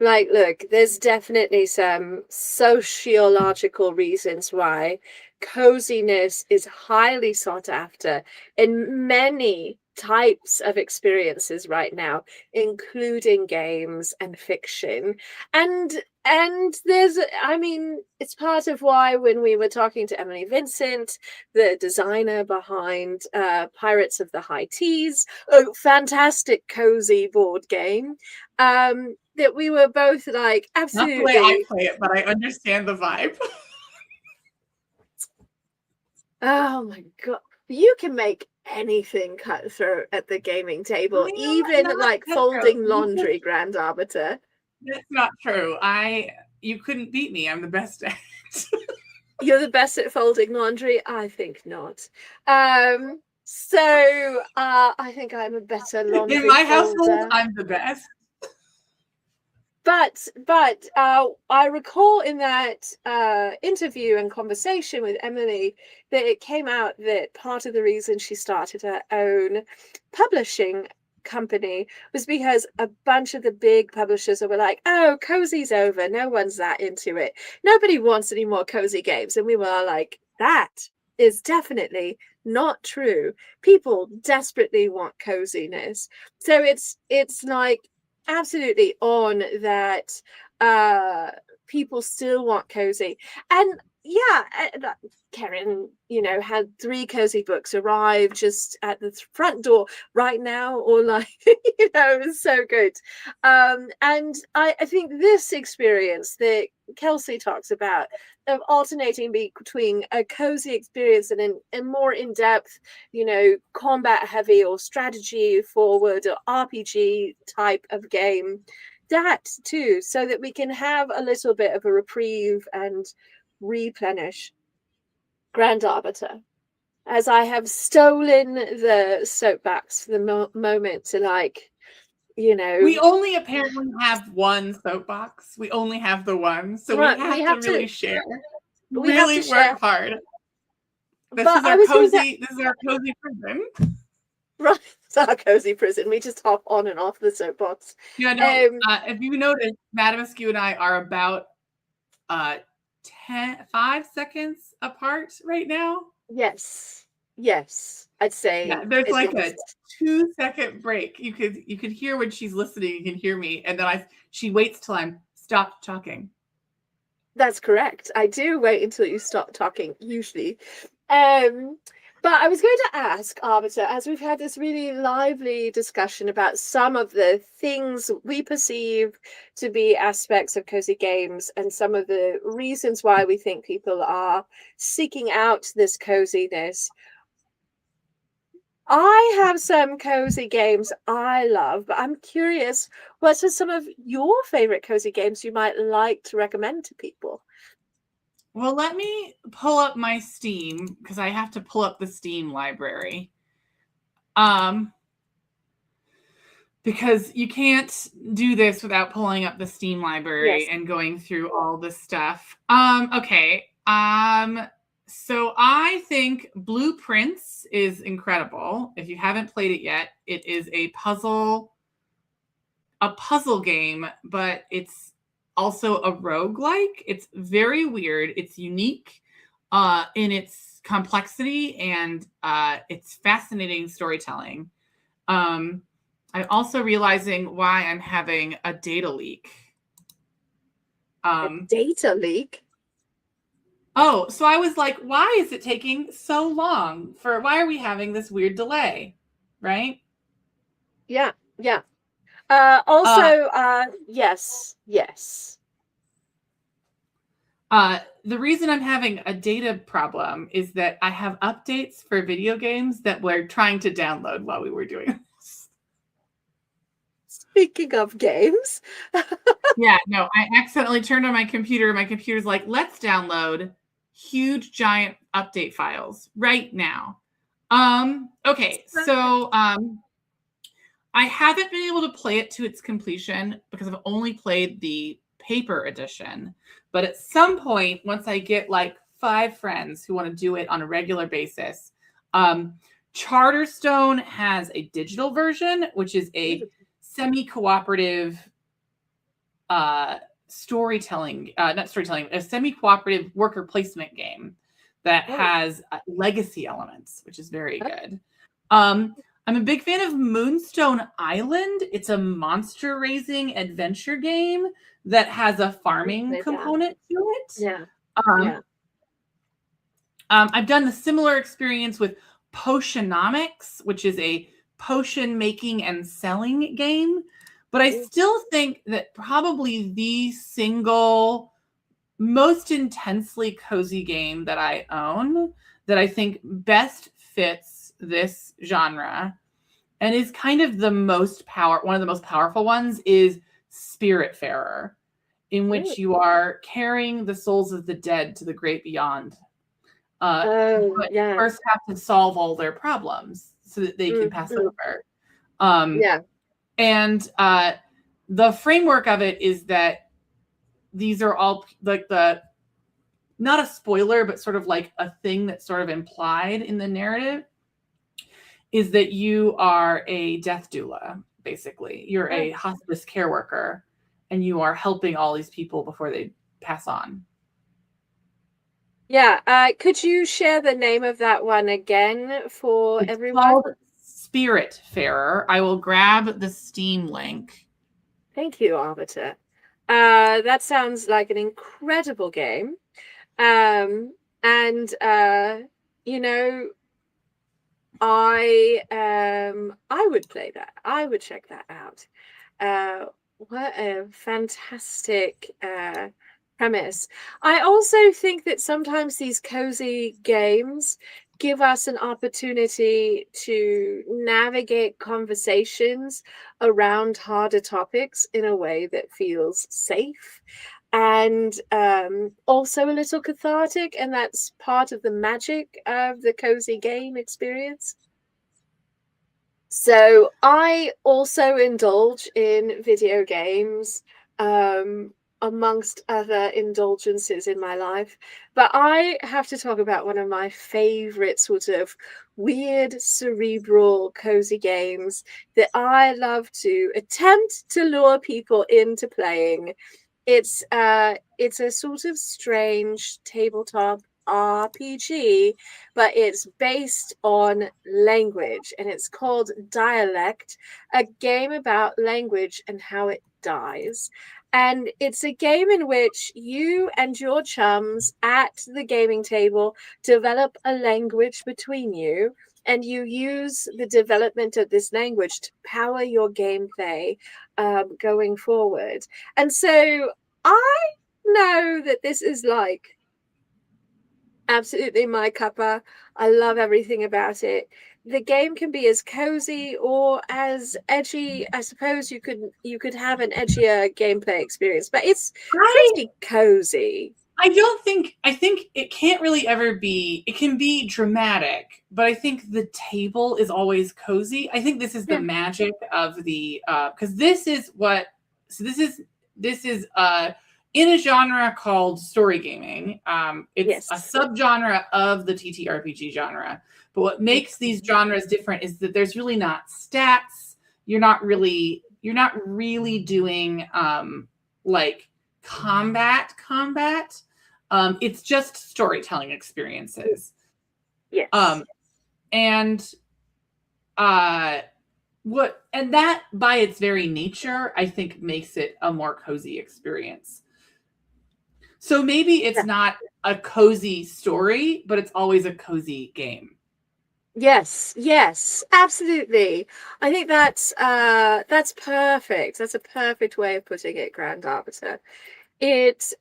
like, look, there's definitely some sociological reasons why coziness is highly sought after in many types of experiences right now, including games and fiction. And there's, I mean, it's part of why when we were talking to Emily Vincent, the designer behind Pirates of the High Teas, a fantastic cozy board game, that we were both like, absolutely. Not the way I play it, but I understand the vibe. Oh my God. You can make anything cutthroat at the gaming table, even like folding laundry, Grand Arbiter. That's not true. You couldn't beat me. I'm the best at it. You're the best at folding laundry? I think not. So I think I'm a better laundry in my folder. household, I'm the best. But I recall in that interview and conversation with Emily that it came out that part of the reason she started her own publishing company was because a bunch of the big publishers were like, oh, cozy's over. No one's that into it. Nobody wants any more cozy games. And we were like, that is definitely not true. People desperately want coziness. So it's like, absolutely on that people still want cozy. And Karen, had 3 cozy books arrive just at the front door right now, or like, it was so good. And I think this experience that Kelsey talks about of alternating between a cozy experience and a more in-depth, combat heavy or strategy forward or RPG type of game, that too, so that we can have a little bit of a reprieve and replenish. Grand Arbiter. as I have stolen the soapbox for the moment to, like, you know, We only apparently have one soapbox. We only have the one, so we right, have to really share. we have Really to share. work hard. This But is I our was going to, cozy. This is our cozy prison. right, it's our cozy prison. We just hop on and off the soapbox. Yeah, no. If you notice, Madam Askew and I are about 5 seconds apart right now. Yes, I'd say Yeah, there's it's like not. a 2-second break. You could hear when she's listening. You can hear me, and then she waits till I'm stopped talking. That's correct. I do wait until you stop talking, usually. But I was going to ask, Arbiter, as we've had this really lively discussion about some of the things we perceive to be aspects of cozy games and some of the reasons why we think people are seeking out this coziness. I have some cozy games I love, but I'm curious, what are some of your favorite cozy games you might like to recommend to people? Well, let me pull up my Steam because I have to pull up the Steam library. Because you can't do this without pulling up the Steam library Yes. and going through all the stuff. Okay. So I think Blueprints is incredible. If you haven't played it yet, it is a puzzle game, but it's also a roguelike. It's very weird. It's unique in its complexity and it's fascinating storytelling. I'm also realizing why I'm having a data leak. A data leak? Oh, so I was like, why is it taking so long? Why are we having this weird delay? Right? Yeah. Yes. The reason I'm having a data problem is that I have updates for video games that we're trying to download while we were doing this. Speaking of games. Yeah, no, I accidentally turned on my computer. My computer's like, let's download huge, giant update files right now. Okay, so I haven't been able to play it to its completion because I've only played the paper edition. But at some point, once I get like 5 friends who want to do it on a regular basis, Charterstone has a digital version, which is a semi-cooperative a semi-cooperative worker placement game that has legacy elements, which is very good. I'm a big fan of Moonstone Island. It's a monster raising adventure game that has a farming component to it. Yeah. I've done the similar experience with Potionomics, which is a potion making and selling game. But I still think that probably the single most intensely cozy game that I own that I think best fits this genre and is kind of one of the most powerful ones is Spiritfarer, in which you are carrying the souls of the dead to the great beyond. But you first have to solve all their problems so that they can pass over. And the framework of it is that these are all like not a spoiler, but sort of like a thing that's sort of implied in the narrative is that you are a death doula, basically. You're a hospice care worker and you are helping all these people before they pass on. Yeah. Could you share the name of that one again for everyone? Called Spiritfarer. I will grab the Steam link. Thank you, Arbiter. That sounds like an incredible game. And you know, I would play that. I would check that out. What a fantastic premise. I also think that sometimes these cozy games give us an opportunity to navigate conversations around harder topics in a way that feels safe. and also a little cathartic, and that's part of the magic of the cozy game experience. So I also indulge in video games, um, amongst other indulgences in my life. But I have to talk about one of my favorite sort of weird, cerebral, cozy games that I love to attempt to lure people into playing. It's a sort of strange tabletop RPG, but it's based on language, and it's called Dialect, a game about language and how it dies. And it's a game in which you and your chums at the gaming table develop a language between you, and you use the development of this language to power your gameplay, going forward. And so I know that this is like absolutely my cuppa. I love everything about it. The game can be as cozy or as edgy. I suppose you could have an edgier gameplay experience, but it's I pretty cozy. I think it can't really ever be, it can be dramatic, but I think the table is always cozy. I think this is the Yeah. magic of the, because this is what, so this is in a genre called story gaming. It's a Yes. subgenre of the TTRPG genre. But what makes these genres different is that there's really not stats. You're not really doing like combat. It's just storytelling experiences. Yes. And what, and that by its very nature, I think makes it a more cozy experience. So maybe it's Yeah. not a cozy story, but it's always a cozy game. Yes, yes, absolutely. I think that's perfect. That's a perfect way of putting it, Grand Arbiter. It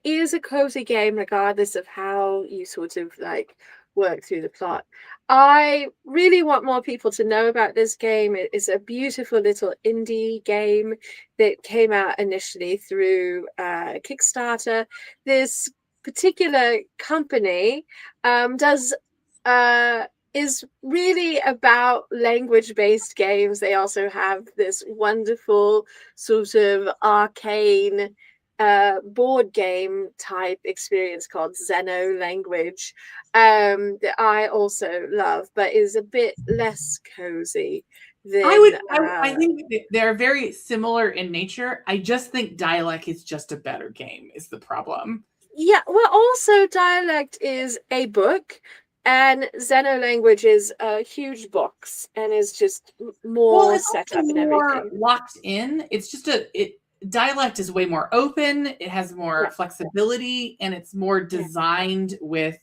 is a cozy game, regardless of how you sort of like work through the plot. I really want more people to know about this game. It is a beautiful little indie game that came out initially through Kickstarter. This particular company does uh, is really about language-based games. They also have this wonderful sort of arcane board game type experience called Zeno Language, that I also love, but is a bit less cozy than I think they're very similar in nature. I just think Dialect is just a better game, is the problem. yeah. Well, also Dialect is a book, and Zeno Language is a huge box and is just Well, more it's set also up and more everything. locked in. It's just Dialect is way more open. It has more Yeah, flexibility, and it's more yeah, designed with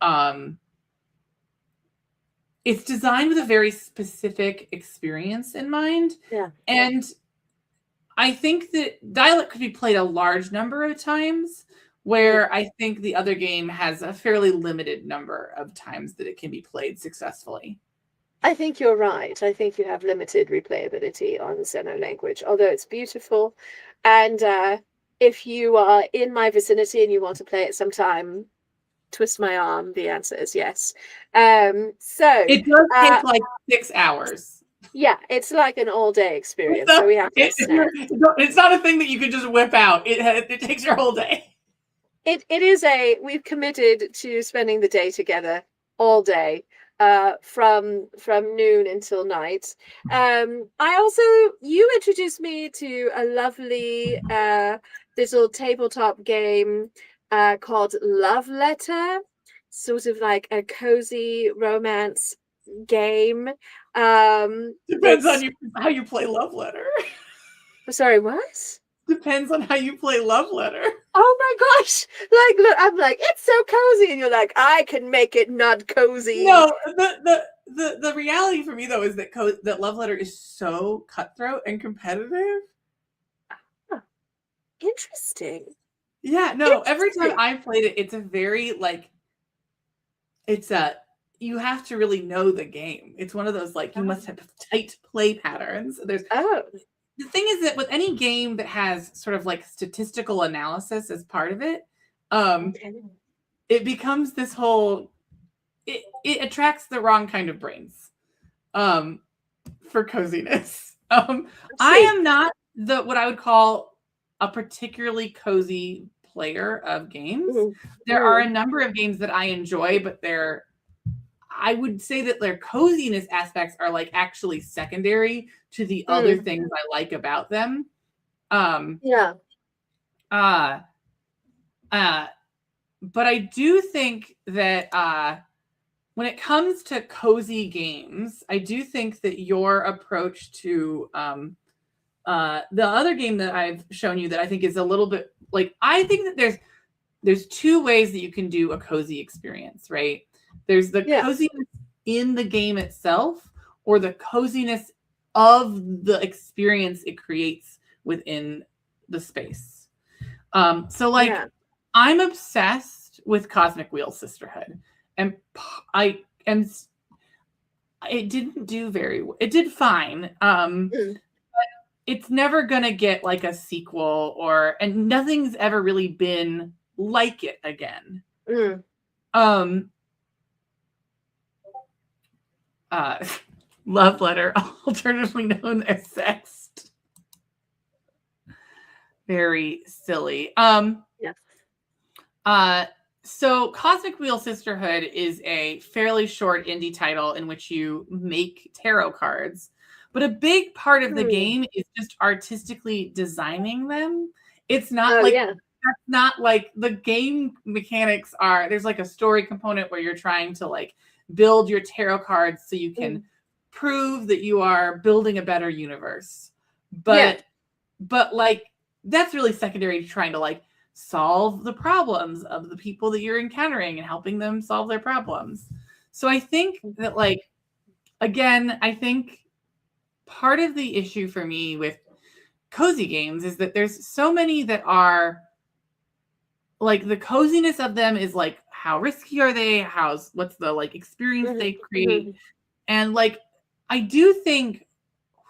um it's designed with a very specific experience in mind. yeah. And I think that Dialect could be played a large number of times, Mm. where I think the other game has a fairly limited number of times that it can be played successfully. I think you're right. I think you have limited replayability on Zeno Language, although it's beautiful. And if you are in my vicinity and you want to play it sometime, twist my arm. The answer is yes. So It does uh, take like 6 hours. yeah, it's like an all day experience. So So we have to snap. it's not a thing that you can just whip out. It takes your whole day. It is we've committed to spending the day together all day, from noon until night. I also, you introduced me to a lovely little tabletop game called Love Letter, sort of like a cozy romance game. Depends on It's how you play Love Letter. sorry, what? Depends on how you play Love Letter. Oh my gosh! Like, look, I'm like, it's so cozy, and you're like, I can make it not cozy. No, the reality for me though is that that Love Letter is so cutthroat and competitive. Huh, interesting. Yeah, no, every time Interesting. I've played it, it's a very like it's a you have to really know the game. It's one of those like you Oh. must have tight play patterns. There's Oh. the thing is that with any game that has sort of like statistical analysis as part of it, Okay. it becomes this whole, it attracts the wrong kind of brains for coziness. I See. am not the what I would call a particularly cozy player of games. Mm, There are a mm, number of games that I enjoy, but I would say that their coziness aspects are like actually secondary to the other mm. things I like about them. Um, Yeah. uh, uh, but I do think that when it comes to cozy games, I do think that your approach to the other game that I've shown you that I think is a little bit like, I think that there's two ways that you can do a cozy experience, right? There's the Yeah. coziness in the game itself, or the coziness of the experience it creates within the space. So like Yeah. I'm obsessed with Cosmic Wheel Sisterhood, and I and it didn't do very well. It did fine. Mm, It's never gonna get like a sequel, and nothing's ever really been like it again. mm. Um uh Love Letter, alternatively known as Sext. Very silly. Yeah. Uh so Cosmic Wheel Sisterhood is a fairly short indie title in which you make tarot cards, but a big part of the Mm. game is just artistically designing them. It's not Oh like yeah. that's not like the game mechanics are. There's like a story component where you're trying to like build your tarot cards so you can Mm. prove that you are building a better universe. Yeah. But like that's really secondary to trying to like solve the problems of the people that you're encountering and helping them solve their problems. So I think that like again, I think part of the issue for me with cozy games is that there's so many that are like the coziness of them is like how risky are they, what's the like experience Mhm, they create, mhm. and like I do think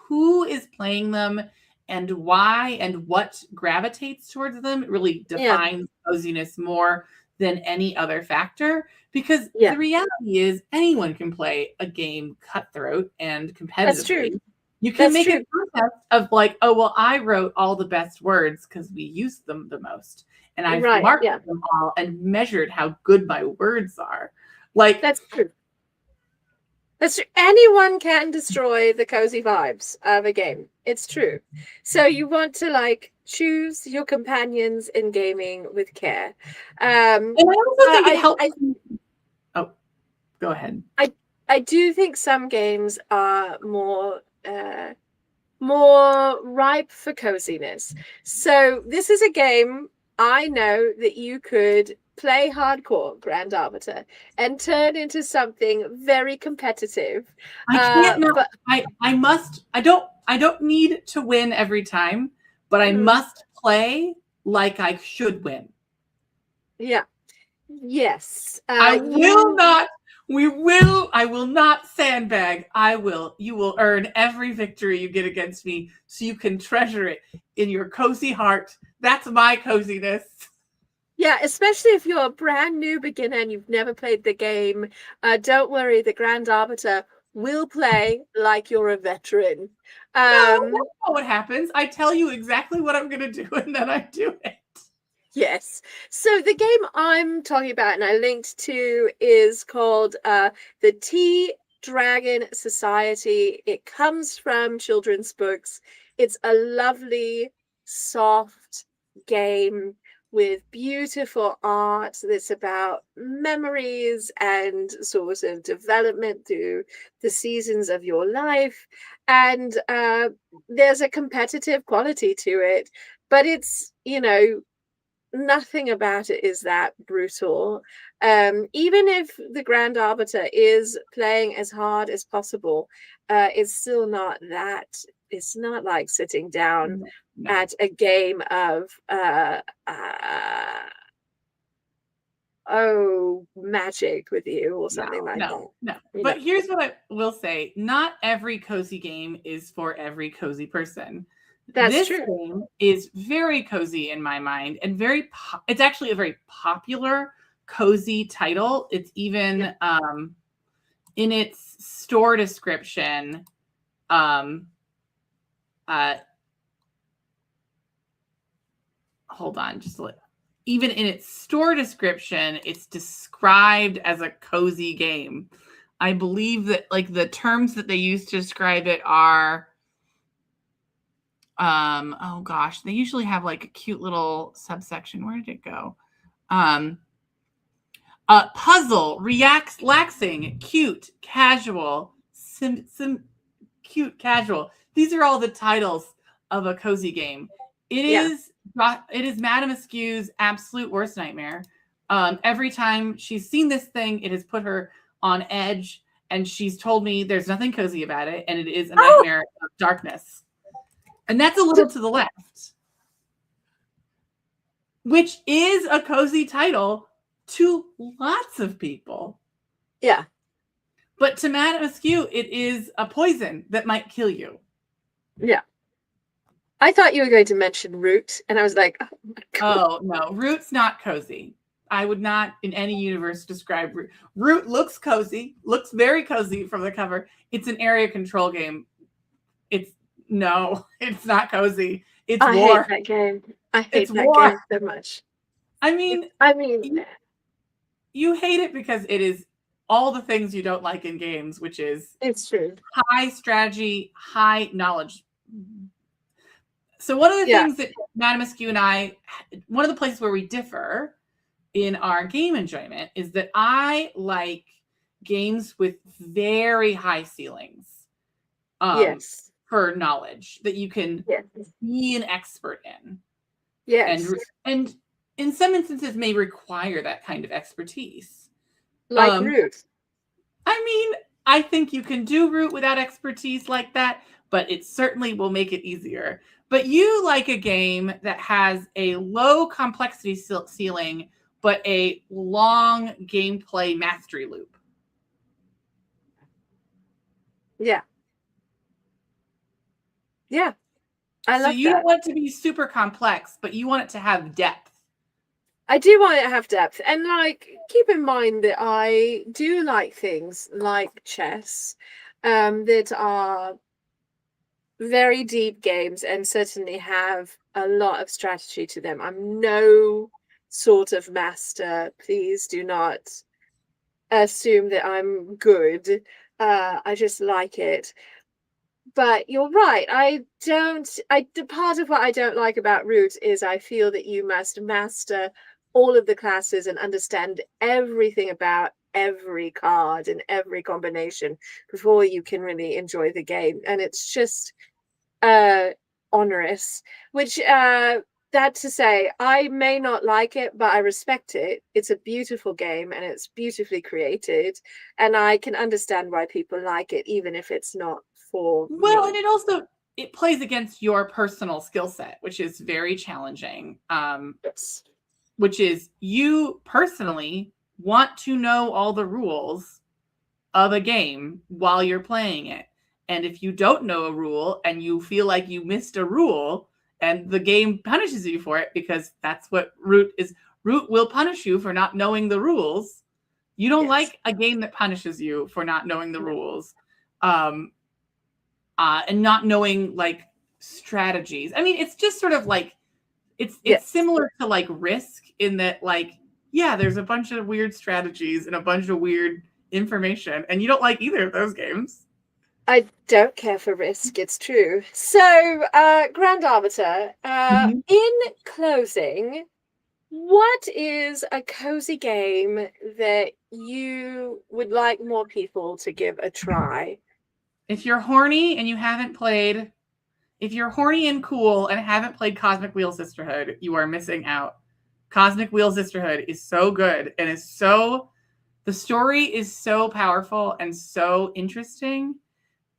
who is playing them and why and what gravitates towards them really Yeah. defines coziness more than any other factor, because Yeah. the reality is anyone can play a game cutthroat and That's true. competitively. You can That's make a true. contest of like, oh well, I wrote all the best words because we used them the most, and I've Right. marked Yeah. them all and measured how good my words are. Like, That's true. That's true. Anyone can destroy the cozy vibes of a game. It's true. So you want to like choose your companions in gaming with care. and I also think it I, helps. I, Oh, go ahead. I, I do think some games are more ripe for coziness. So this is a game I know that you could play hardcore Grand Arbiter and turn into something very competitive. I can't not. But I must. I don't need to win every time, but I mm, must play like I should win. yeah, yes, I will you. not. I will not sandbag. I will. You will earn every victory you get against me, so you can treasure it in your cozy heart. That's my coziness. Yeah, especially if you're a brand new beginner and you've never played the game, don't worry, the Grand Arbiter will play like you're a veteran. No, Um, that's not what happens. I tell you exactly what I'm going to do, and then I do it. Yes. So the game I'm talking about and I linked to is called the Tea Dragon Society. It comes from children's books. It's a lovely, soft game with beautiful art that's about memories and sort of development through the seasons of your life. And there's a competitive quality to it, but it's, nothing about it is that brutal. Even if the Grand Arbiter is playing as hard as possible, it's still not that. It's not like sitting down No, no, at a game of uh, magic with you or no, something like no, that. no. You know. But here's what I will say: not every cozy game is for every cozy person. That's This true. game is very cozy in my mind, and it's actually a very popular cozy title. It's even in its store description. Um, hold on, even in its store description, it's described as a cozy game. I believe that like the terms that they use to describe it are oh gosh, they usually have like a cute little subsection. Where did it go? Puzzle, relaxing, cute, casual, cute, casual. These are all the titles of a cozy game. It is Madame Askew's absolute worst nightmare. Every time she's seen this thing, it has put her on edge, and she's told me there's nothing cozy about it, and it is a nightmare of darkness. And that's a little to the left, which is a cozy title to lots of people. Yeah. But to Madame Askew, it is a poison that might kill you. Yeah. I thought you were going to mention Root, and I was like, oh my God. Oh, no. Root's not cozy. I would not in any universe describe Root. Root looks cozy, looks very cozy from the cover. It's an area control game. It's not cozy. It's war. I hate that game. I hate It's that war. game so much. I mean, you hate it because it is all the things you don't like in games, which is it's true. High strategy, high knowledge. So one of the things that Madame Askew and one of the places where we differ in our game enjoyment is that I like games with very high ceilings. Yes. For knowledge that you can be an expert in. Yes. And in some instances may require that kind of expertise. Like Root. I mean, I think you can do Root without expertise like that, but it certainly will make it easier. But you like a game that has a low complexity ceiling, but a long gameplay mastery loop. Yeah. Yeah. I love that. So you don't want it to be super complex, but you want it to have depth. I do want it to have depth. And like, keep in mind that I do like things like chess, that are very deep games and certainly have a lot of strategy to them. I'm no sort of master. Please do not assume that I'm good. I just like it. But you're right. Part of what I don't like about Root is I feel that you must master all of the classes and understand everything about every card and every combination before you can really enjoy the game. And it's just onerous, which that to say, I may not like it, but I respect it. It's a beautiful game and it's beautifully created, and I can understand why people like it, even if it's not for me. And it plays against your personal skill set, which is very challenging. Yes. Which is you personally want to know all the rules of a game while you're playing it. And if you don't know a rule and you feel like you missed a rule and the game punishes you for it, because that's what Root is. Root will punish you for not knowing the rules. You don't like a game that punishes you for not knowing the rules. And not knowing like strategies. I mean, it's just sort of like, it's similar to like Risk in that like, yeah, there's a bunch of weird strategies and a bunch of weird information, and you don't like either of those games. I don't care for Risk, it's true. So, Grand Arbiter, in closing, what is a cozy game that you would like more people to give a try? If you're horny and if you're horny and cool and haven't played Cosmic Wheel Sisterhood, you are missing out. Cosmic Wheel Sisterhood is so good and the story is so powerful and so interesting.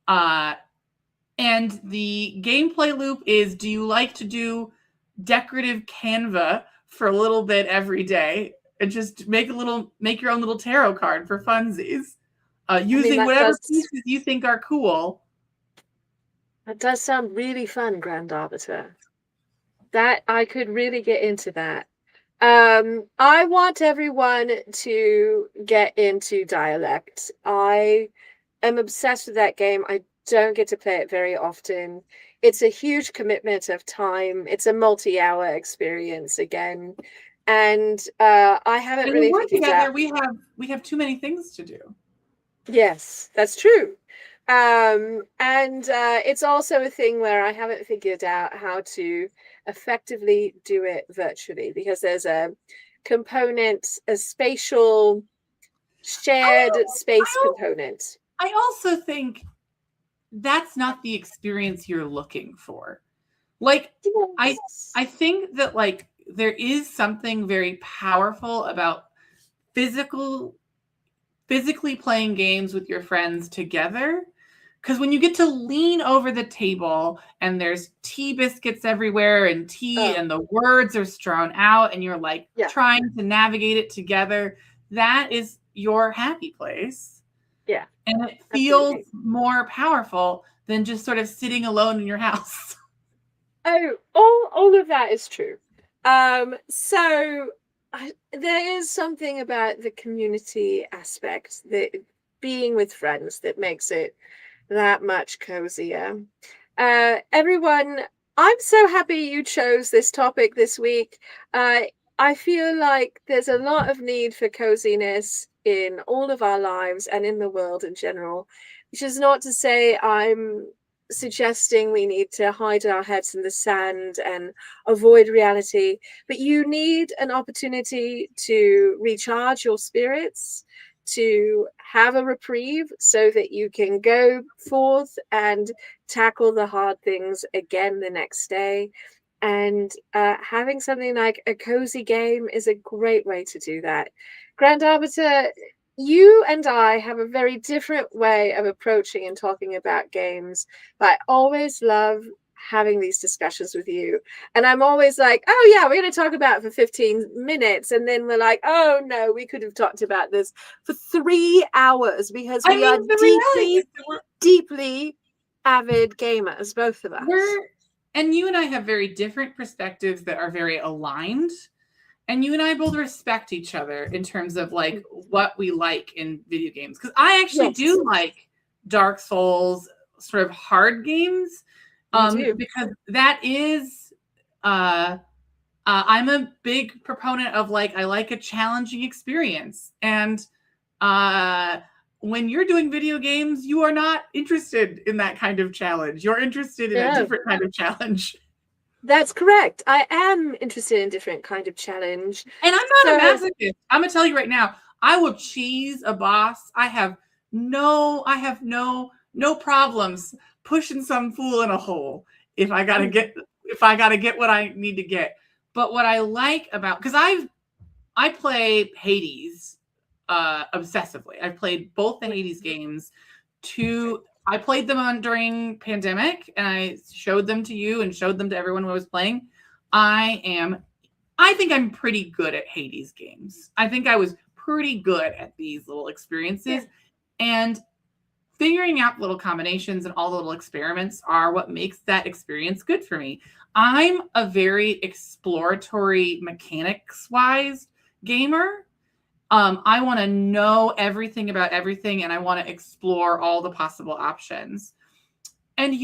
And the gameplay loop is, do you like to do decorative Canva for a little bit every day and just make your own little tarot card for funsies, using whatever pieces you think are cool. That does sound really fun, Grand Arbiter. That I could really get into that. I want everyone to get into Dialect. I am obsessed with that game. I don't get to play it very often. It's a huge commitment of time. It's a multi-hour experience again. And I haven't And when really we're figured out. together, we have too many things to do. Yes, that's true. And it's also a thing where I haven't figured out how to effectively do it virtually because there's a component, a spatial shared space I component. I also think that's not the experience you're looking for. Like I Yes. I think that like there is something very powerful about physical physically playing games with your friends together. Because when you get to lean over the table and there's tea biscuits everywhere and tea Oh, and the words are strewn out and you're like yeah, trying to navigate it together, that is your happy place. yeah, And it feels absolutely. more powerful than just sort of sitting alone in your house. Oh, all of that is true. So there is something about the community aspect, that being with friends, that makes it that much cozier. Everyone, I'm so happy you chose this topic this week. Uh, I feel like there's a lot of need for coziness in all of our lives and in the world in general, which is not to say I'm suggesting we need to hide our heads in the sand and avoid reality, but you need an opportunity to recharge your spirits, to have a reprieve so that you can go forth and tackle the hard things again the next day. And having something like a cozy game is a great way to do that. Grand Arbiter, you and I have a very different way of approaching and talking about games, but I always love having these discussions with you. And I'm always like, oh, yeah, we're going to talk about it for 15 minutes. And then we're like, oh, no, we could have talked about this for 3 hours because I we are mean, the reality deeply, is that deeply avid gamers, both of us. and you and I have very different perspectives that are very aligned. And you and I both respect each other in terms of like what we like in video games. Because I actually Yes, do like Dark Souls sort of hard games. you do. Because that is I'm a big proponent of like I like a challenging experience. And uh when you're doing video games, you are not interested in that kind of challenge. You're interested in a Yeah, different kind of challenge. that's correct. I am interested in different kind of challenge. And I'm not So, a masochist. I'm gonna tell you right now, I will cheese a boss. I have no problems pushing some fool in a hole if I gotta mm, get what I need to get. But what I like about because I play Hades obsessively. I've played both the Hades games. I played them on during pandemic and I showed them to you and showed them to everyone who was playing. I think I'm pretty good at Hades games. I think I was pretty good at these little yeah. experiences. And figuring out little combinations and all the little experiments are what makes that experience good for me. I'm a very exploratory mechanics wise gamer. I want to know everything about everything and I want to explore all the possible options. And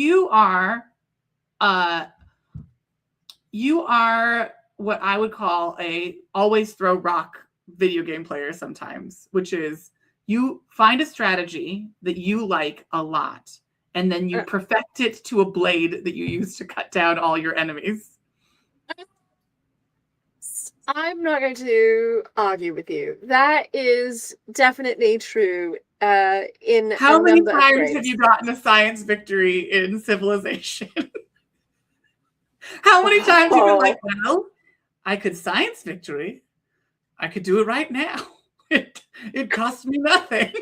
uh you are what I would call a always throw rock video game player sometimes, which is you find a strategy that you like a lot and then you uh, perfect it to a blade that you use to cut down all your enemies. I'm not going to argue with you. That is definitely true in a How many number of times have ways. you gotten a science victory in Civilization? How many times have you been like, Oh, well, I could science victory. I could do it right now. It cost me nothing.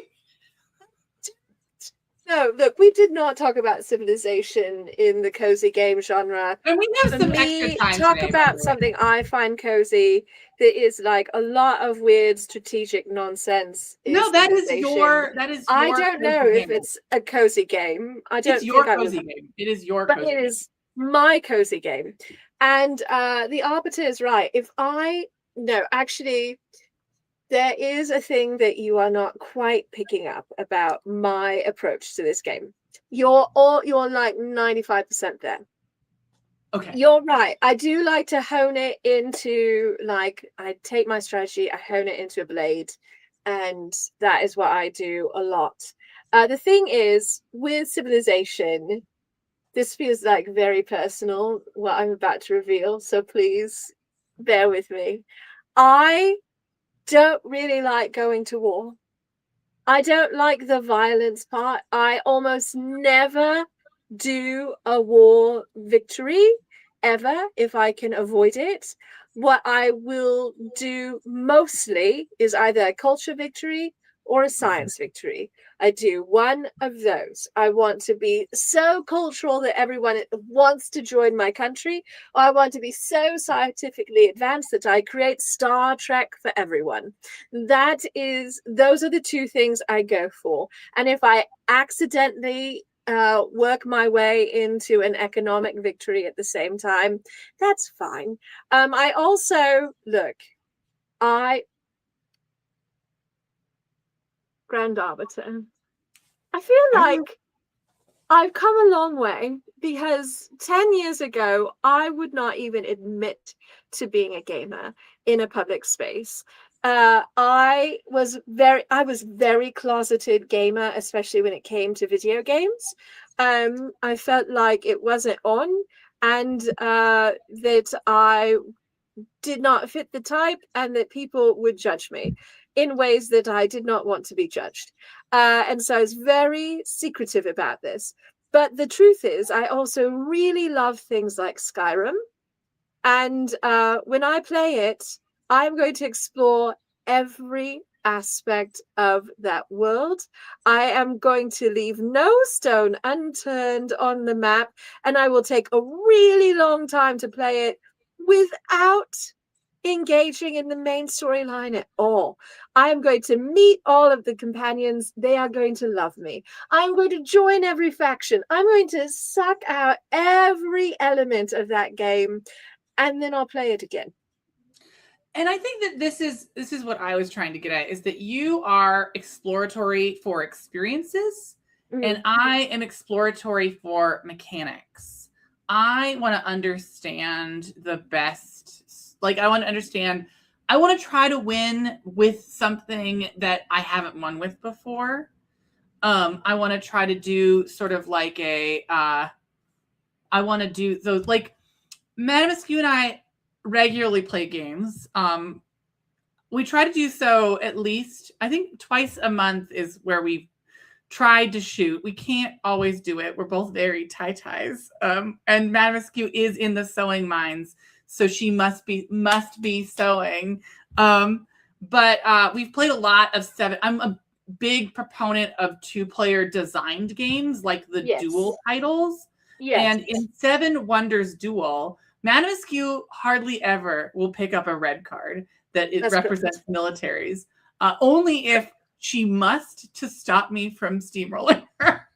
No, look, we did not talk about civilization in the cozy game genre. And we have For some extra me, time talk today, by about the way. something I find cozy that is like a lot of weird strategic nonsense is No, that is civilization. I your don't know cozy if game. it's a cozy game. I It's don't think your I would, cozy game. It is your but cozy it game. is my cozy game. And the Arbiter is right. If I no, actually, there is a thing that you are not quite picking up about my approach to this game. You're like 95% there. Okay. You're right. I do like to hone it into like I take my strategy, I hone it into a blade, and that is what I do a lot. The thing is with civilization, this feels like very personal what I'm about to reveal, so please bear with me. I don't really like going to war. I don't like the violence part. I almost never do a war victory ever if I can avoid it. What I will do mostly is either a culture victory or a science victory. I do one of those. I want to be so cultural that everyone wants to join my country, or I want to be so scientifically advanced that I create Star Trek for everyone. Those are the two things I go for. And if I accidentally work my way into an economic victory at the same time, that's fine. I also look, I Grand Arbiter. I feel like I've come a long way because 10 years ago, I would not even admit to being a gamer in a public space. I was very closeted gamer, especially when it came to video games. I felt like it wasn't on, and that I did not fit the type, and that people would judge me in ways that I did not want to be judged. And so I was very secretive about this. But the truth is, I also really love things like Skyrim. And when I play it, I'm going to explore every aspect of that world. I am going to leave no stone unturned on the map, and I will take a really long time to play it without engaging in the main storyline at all. I am going to meet all of the companions. They are going to love me. I'm going to join every faction. I'm going to suck out every element of that game, and then I'll play it again. And I think that this is what I was trying to get at, is that you are exploratory for experiences and I am exploratory for mechanics. I want to understand the best, like I want to understand, I want to try to win with something that I haven't won with before. I want to try to do sort of like I want to do those, like Madam Askew and I regularly play games. We try to do so at least, I think twice a month is where we've tried to shoot. We can't always do it. We're both very tie-ties. And Madam Askew is in the sewing mines, so she must be sewing. But we've played a lot of seven. I'm a big proponent of two-player designed games like the dual titles. Yes. And in Seven Wonders Duel, Madam Askew hardly ever will pick up a red card that it represents militaries. Only if she must to stop me from steamrolling her.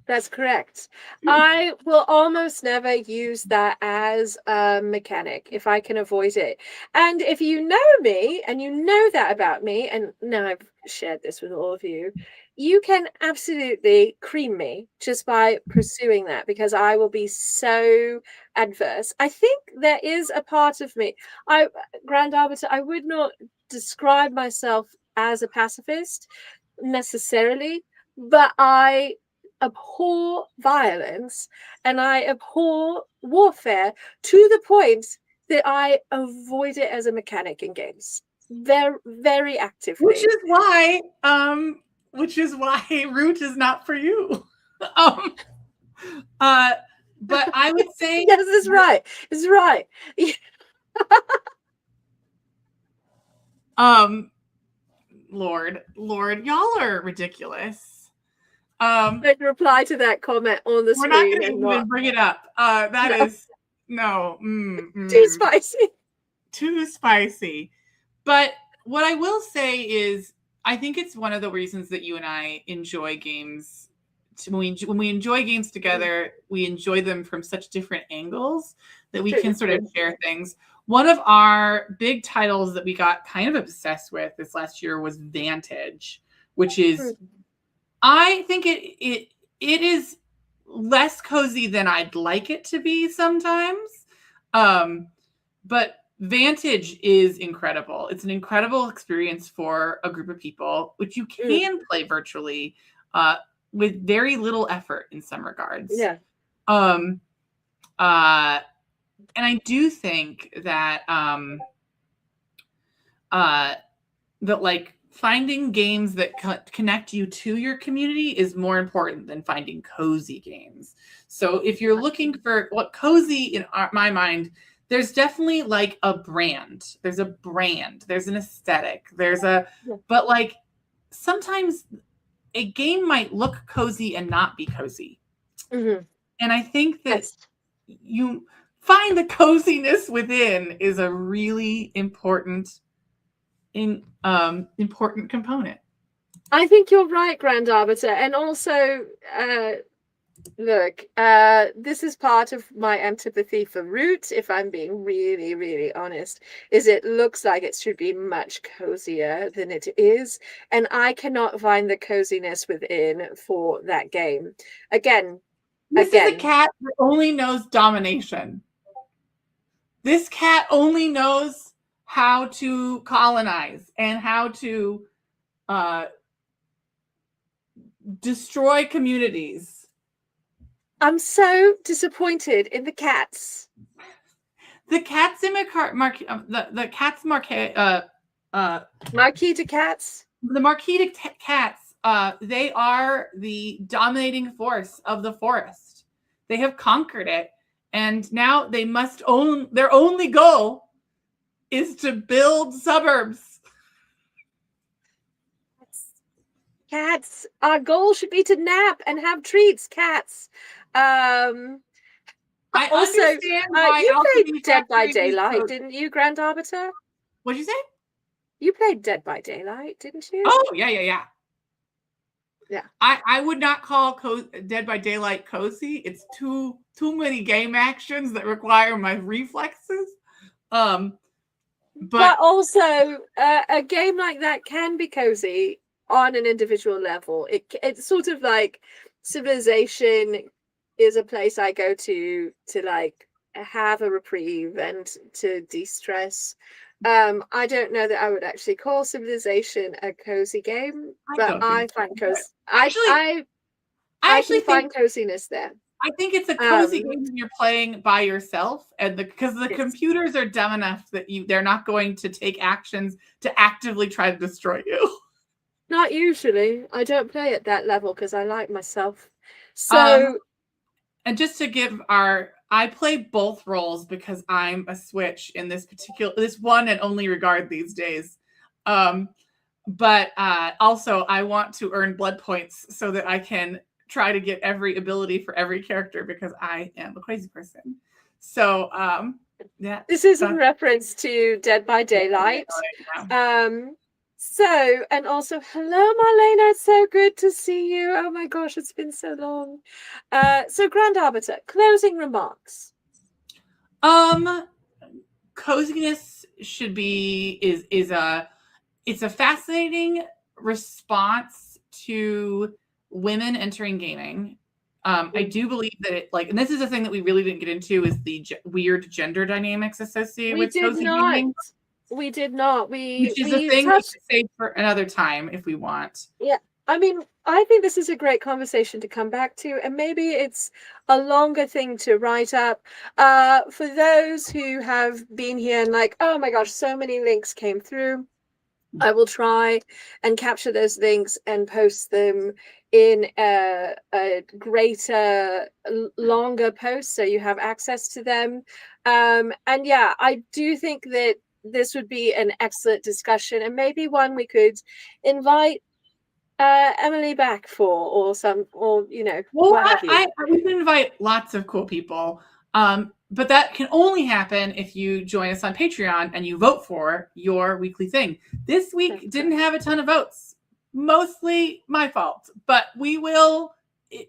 That's correct. I will almost never use that as a mechanic if I can avoid it. And if you know me and you know that about me, and now I've shared this with all of you, you can absolutely cream me just by pursuing that, because I will be so adverse. I think there is a part of me, Grand Arbiter, I would not describe myself as a pacifist necessarily, but I abhor violence and I abhor warfare to the point that I avoid it as a mechanic in games very, very actively. Which is why Root is not for you. um, but I would say yes, it's right. It's right. Lord, y'all are ridiculous. Don't reply to that comment on the We're not screen going to and even not bring it up. That no. is no, Too spicy. Too spicy. But what I will say is, I think it's one of the reasons that you and I enjoy games. When we enjoy games together, we enjoy them from such different angles that we can sort of share things. One of our big titles that we got kind of obsessed with this last year was Vantage, which is, I think it is less cozy than I'd like it to be sometimes. But Vantage is incredible. It's an incredible experience for a group of people, which you can play virtually with very little effort in some regards. Yeah. And I do think that that like finding games that connect you to your community is more important than finding cozy games. So if you're looking for what cozy in my mind, there's definitely like a brand. There's a brand. There's an aesthetic. But like sometimes a game might look cozy and not be cozy. And I think that you find the coziness within is a really important component. I think you're right, Grand Arbiter. And also, look, this is part of my antipathy for Root, if I'm being really, really honest, is it looks like it should be much cozier than it is. And I cannot find the coziness within for that game. Again, this is a cat that only knows domination. This cat only knows how to colonize and how to destroy communities. I'm so disappointed in the cats. The cats in the cats Marquis de Cats. The Marquis de Cats. They are the dominating force of the forest. They have conquered it, and now they must own. Their only goal is to build suburbs. Cats. Our goal should be to nap and have treats. Cats. I also, understand why you played Dead by Daylight, didn't you, Grand Arbiter? What'd you say? You played Dead by Daylight, didn't you? Oh, yeah. I would not call Dead by Daylight cozy. It's too many game actions that require my reflexes. But also, a game like that can be cozy on an individual level. It's sort of like Civilization is a place I go to like have a reprieve and to de-stress. I don't know that I would actually call Civilization a cozy game, but I find I actually find coziness there. I think it's a cozy game when you're playing by yourself, and because the computers are dumb enough that they're not going to take actions to actively try to destroy you. Not usually. I don't play at that level because I like myself. So, and just to give I play both roles because I'm a switch in this one and only regard these days. But also I want to earn blood points so that I can try to get every ability for every character because I am a crazy person. So yeah. This is in reference to Dead by Daylight. So, and also, hello, Marlena. It's so good to see you. Oh my gosh, it's been so long. So, Grand Arbiter, closing remarks. Coziness should be it's a fascinating response to women entering gaming. I do believe that it and this is a thing that we really didn't get into is the weird gender dynamics associated with cozy gaming. We did not. Which is a thing we should save for another time if we want. Yeah. I mean, I think this is a great conversation to come back to, and maybe it's a longer thing to write up. For those who have been here and like, oh my gosh, so many links came through. I will try and capture those links and post them in a greater, longer post so you have access to them. And yeah, I do think that this would be an excellent discussion and maybe one we could invite Emily back for, or some, or Well, what have you. we can invite lots of cool people, but that can only happen if you join us on Patreon and you vote for your weekly thing. This week didn't have a ton of votes, mostly my fault, but we will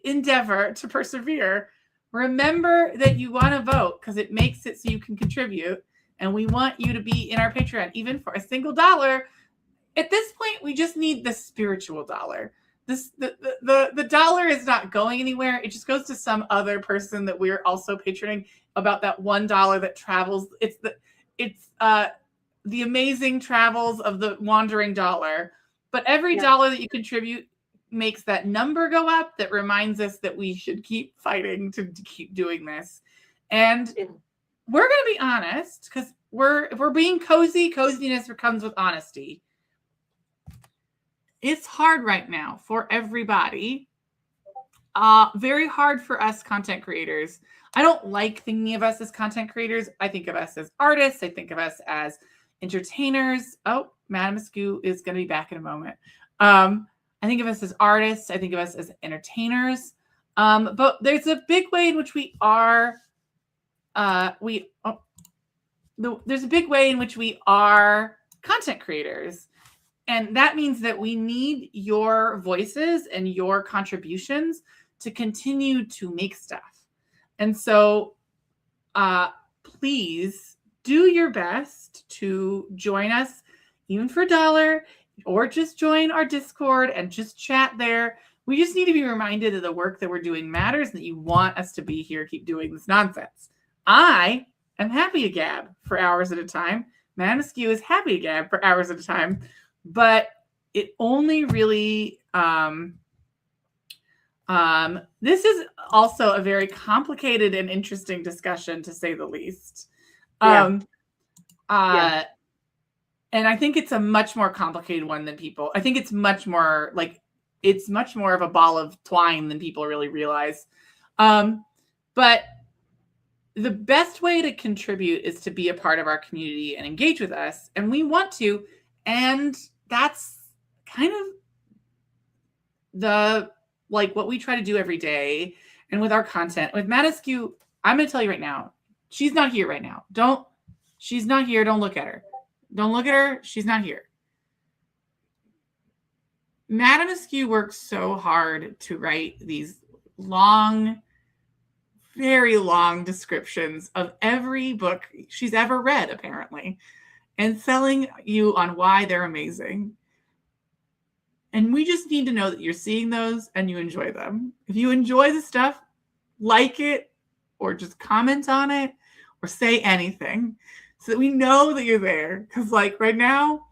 endeavor to persevere. Remember that you want to vote because it makes it so you can contribute, and we want you to be in our Patreon, even for a single dollar. At this point, we just need the spiritual dollar. The dollar is not going anywhere. It just goes to some other person that we're also patroning about that $1 that travels. It's the amazing travels of the wandering dollar. But every dollar that you contribute makes that number go up. That reminds us that we should keep fighting to keep doing this. And we're going to be honest, because if we're being cozy, coziness comes with honesty. It's hard right now for everybody. Very hard for us content creators. I don't like thinking of us as content creators. I think of us as artists. I think of us as entertainers. Oh, Madam Askew is going to be back in a moment. I think of us as artists. I think of us as entertainers. But there's a big way in which we are. There's a big way in which we are content creators. And that means that we need your voices and your contributions to continue to make stuff. And so please do your best to join us, even for $1, or just join our Discord and just chat there. We just need to be reminded that the work that we're doing matters and that you want us to be here, keep doing this nonsense. I am happy to gab for hours at a time. Madam Askew is happy to gab for hours at a time. But it only really, this is also a very complicated and interesting discussion, to say the least. And I think it's a much more complicated one than people. I think it's much more of a ball of twine than people really realize. But the best way to contribute is to be a part of our community and engage with us. And we want to, and that's kind of what we try to do every day. And with our content, with Madam Askew, I'm going to tell you right now, she's not here right now. She's not here. Don't look at her. Don't look at her. She's not here. Madam Askew works so hard to write these long, very long descriptions of every book she's ever read, apparently, and selling you on why they're amazing. And we just need to know that you're seeing those and you enjoy them. If you enjoy the stuff, like it, or just comment on it, or say anything so that we know that you're there. Because right now,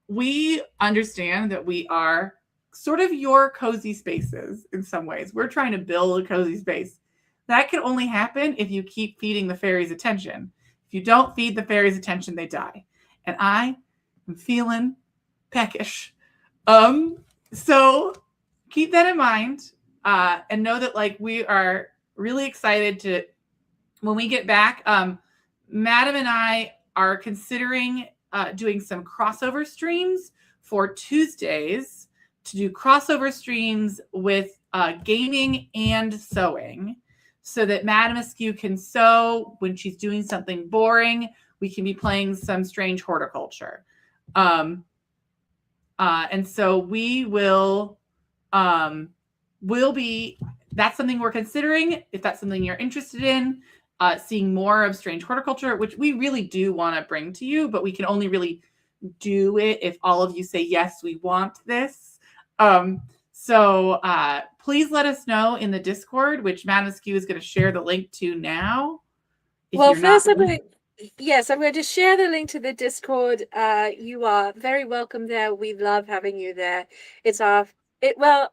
we understand that we are sort of your cozy spaces in some ways. We're trying to build a cozy space. That can only happen if you keep feeding the fairies attention. If you don't feed the fairies attention, they die. And I am feeling peckish. So keep that in mind, and know that we are really excited to, when we get back, Madam and I are considering doing some crossover streams for Tuesdays, to do crossover streams with gaming and sewing, so that Madam Askew can sew when she's doing something boring. We can be playing some strange horticulture. And so we will be, that's something we're considering. If that's something you're interested in, seeing more of strange horticulture, which we really do want to bring to you, but we can only really do it if all of you say, yes, we want this. So please let us know in the Discord, which Madam Askew is going to share the link to now. Well, first I'm going to share the link to the Discord. You are very welcome there. We love having you there.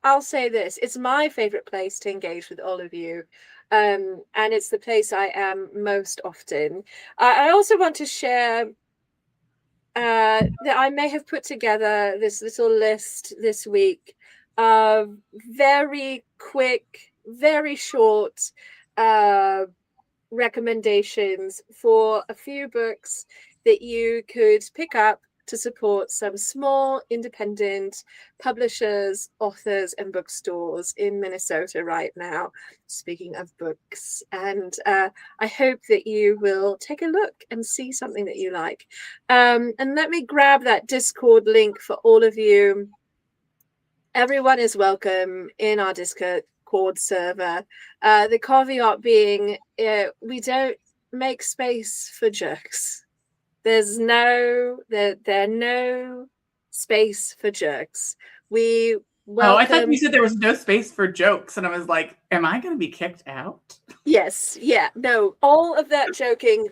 I'll say this, it's my favorite place to engage with all of you. And it's the place I am most often. I also want to share that I may have put together this little list this week of very quick, very short recommendations for a few books that you could pick up to support some small independent publishers, authors, and bookstores in Minnesota right now. Speaking of books, and I hope that you will take a look and see something that you like. And let me grab that Discord link for all of you. Everyone is welcome in our Discord server. The caveat being, we don't make space for jerks. There's no space for jerks. We welcome. Oh, I thought you said there was no space for jokes, and I was like, am I going to be kicked out? Yes, yeah, no, all of that joking.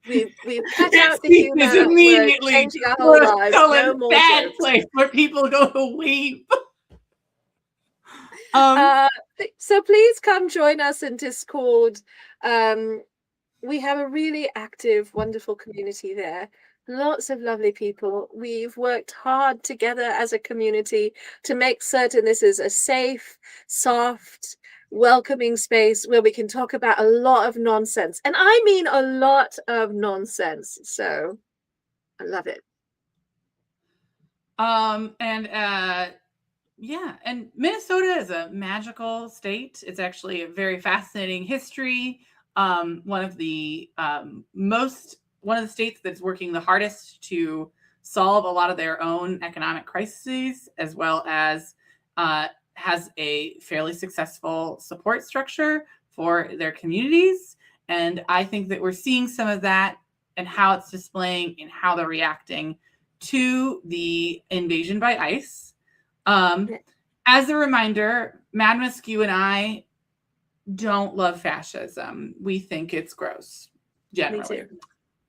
We've cut out the humor. Immediately. We're changing our whole lives. No more bad jokes. Place where people go to weep. So please come join us in Discord. We have a really active, wonderful community there. Lots of lovely people. We've worked hard together as a community to make certain this is a safe, soft, welcoming space where we can talk about a lot of nonsense. And I mean a lot of nonsense. So I love it. Yeah, and Minnesota is a magical state. It's actually a very fascinating history. One of the states that's working the hardest to solve a lot of their own economic crises, as well as has a fairly successful support structure for their communities. And I think that we're seeing some of that and how it's displaying and how they're reacting to the invasion by ICE. As a reminder, Madam Askew and I don't love fascism. We think it's gross, generally.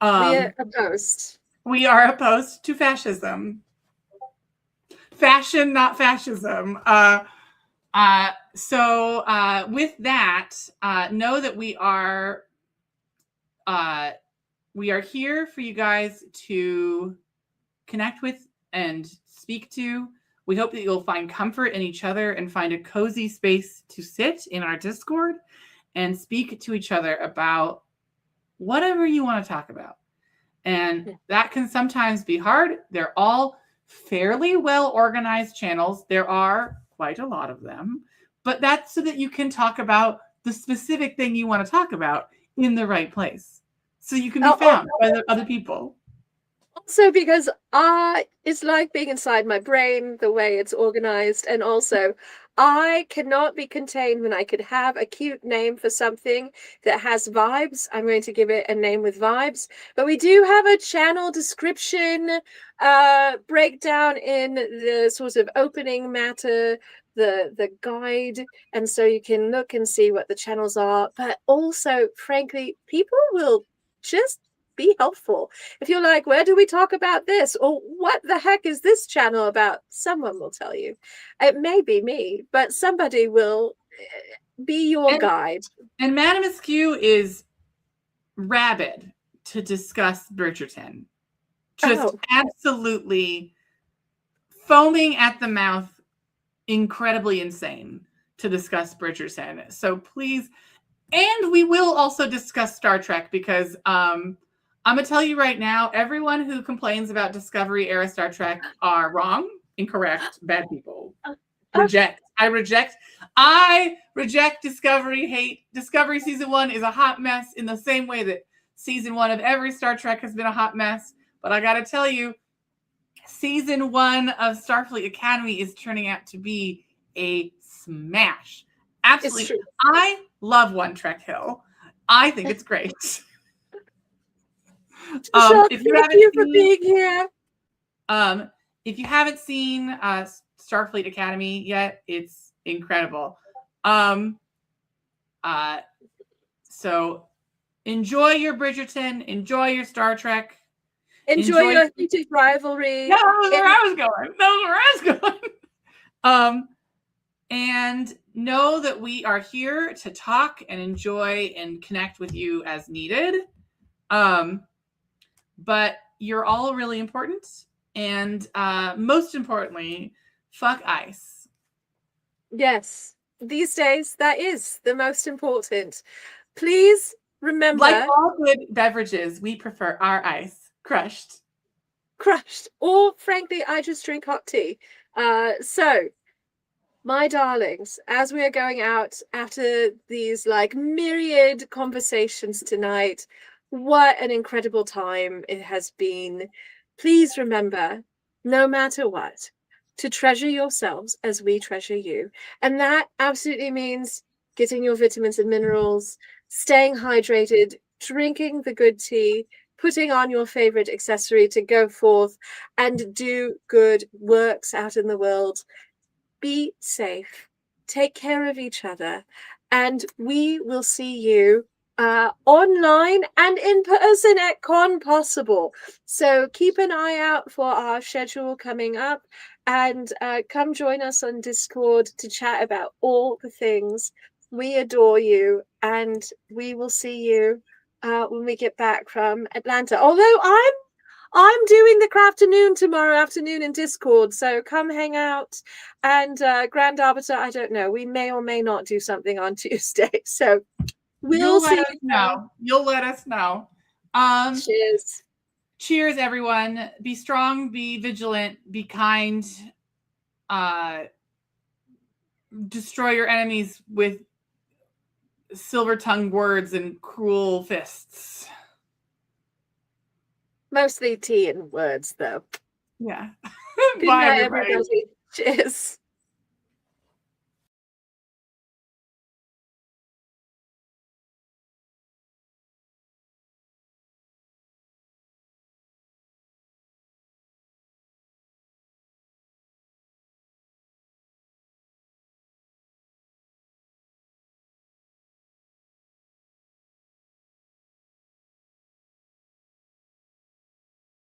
We are opposed. We are opposed to fascism. Fashion, not fascism. So with that, know that we are here for you guys to connect with and speak to. We hope that you'll find comfort in each other and find a cozy space to sit in our Discord and speak to each other about whatever you want to talk about. And that can sometimes be hard. They're all fairly well organized channels. There are quite a lot of them, but that's so that you can talk about the specific thing you want to talk about in the right place. So you can be found by the other people. Also, because it's like being inside my brain, the way it's organized. And also, I cannot be contained when I could have a cute name for something that has vibes. I'm going to give it a name with vibes. But we do have a channel description breakdown in the sort of opening matter, the guide. And so you can look and see what the channels are. But also, frankly, people will just be helpful. If you're like, where do we talk about this? Or what the heck is this channel about? Someone will tell you. It may be me, but somebody will be your guide. And Madam Askew is rabid to discuss Bridgerton. Just absolutely foaming at the mouth, incredibly insane to discuss Bridgerton. So please, and we will also discuss Star Trek because I'm going to tell you right now, everyone who complains about Discovery era Star Trek are wrong, incorrect, bad people. Reject. I reject Discovery, hate. Discovery season 1 is a hot mess in the same way that season 1 of every Star Trek has been a hot mess. But I got to tell you, season 1 of Starfleet Academy is turning out to be a smash. Absolutely. I love One Trek Hill. I think it's great. If you haven't seen Starfleet Academy yet, it's incredible. So enjoy your Bridgerton, enjoy your Star Trek, enjoy your heated rivalry. That was where I was going. And know that we are here to talk and enjoy and connect with you as needed. But you're all really important. And most importantly, fuck ICE. Yes. These days, that is the most important. Please remember. Like all good beverages, we prefer our ice crushed. crushed, or frankly, I just drink hot tea. So, my darlings, as we are going out after these like myriad conversations tonight, what an incredible time it has been. Please remember, no matter what, to treasure yourselves as we treasure you. And that absolutely means getting your vitamins and minerals, staying hydrated, drinking the good tea, putting on your favorite accessory to go forth and do good works out in the world. Be safe, take care of each other, and we will see you online and in person at Con Possible. So keep an eye out for our schedule coming up, and come join us on Discord to chat about all the things. We adore you, and we will see you when we get back from Atlanta. Although I'm doing the Crafternoon tomorrow afternoon in Discord, so come hang out. And Grand Arbiter, I don't know, we may or may not do something on Tuesday. So we'll see you know. You'll let us know. Cheers. Cheers, everyone. Be strong, be vigilant, be kind. Destroy your enemies with silver-tongued words and cruel fists. Mostly tea and words, though. Yeah. Good Bye, night, everybody. everybody. Cheers.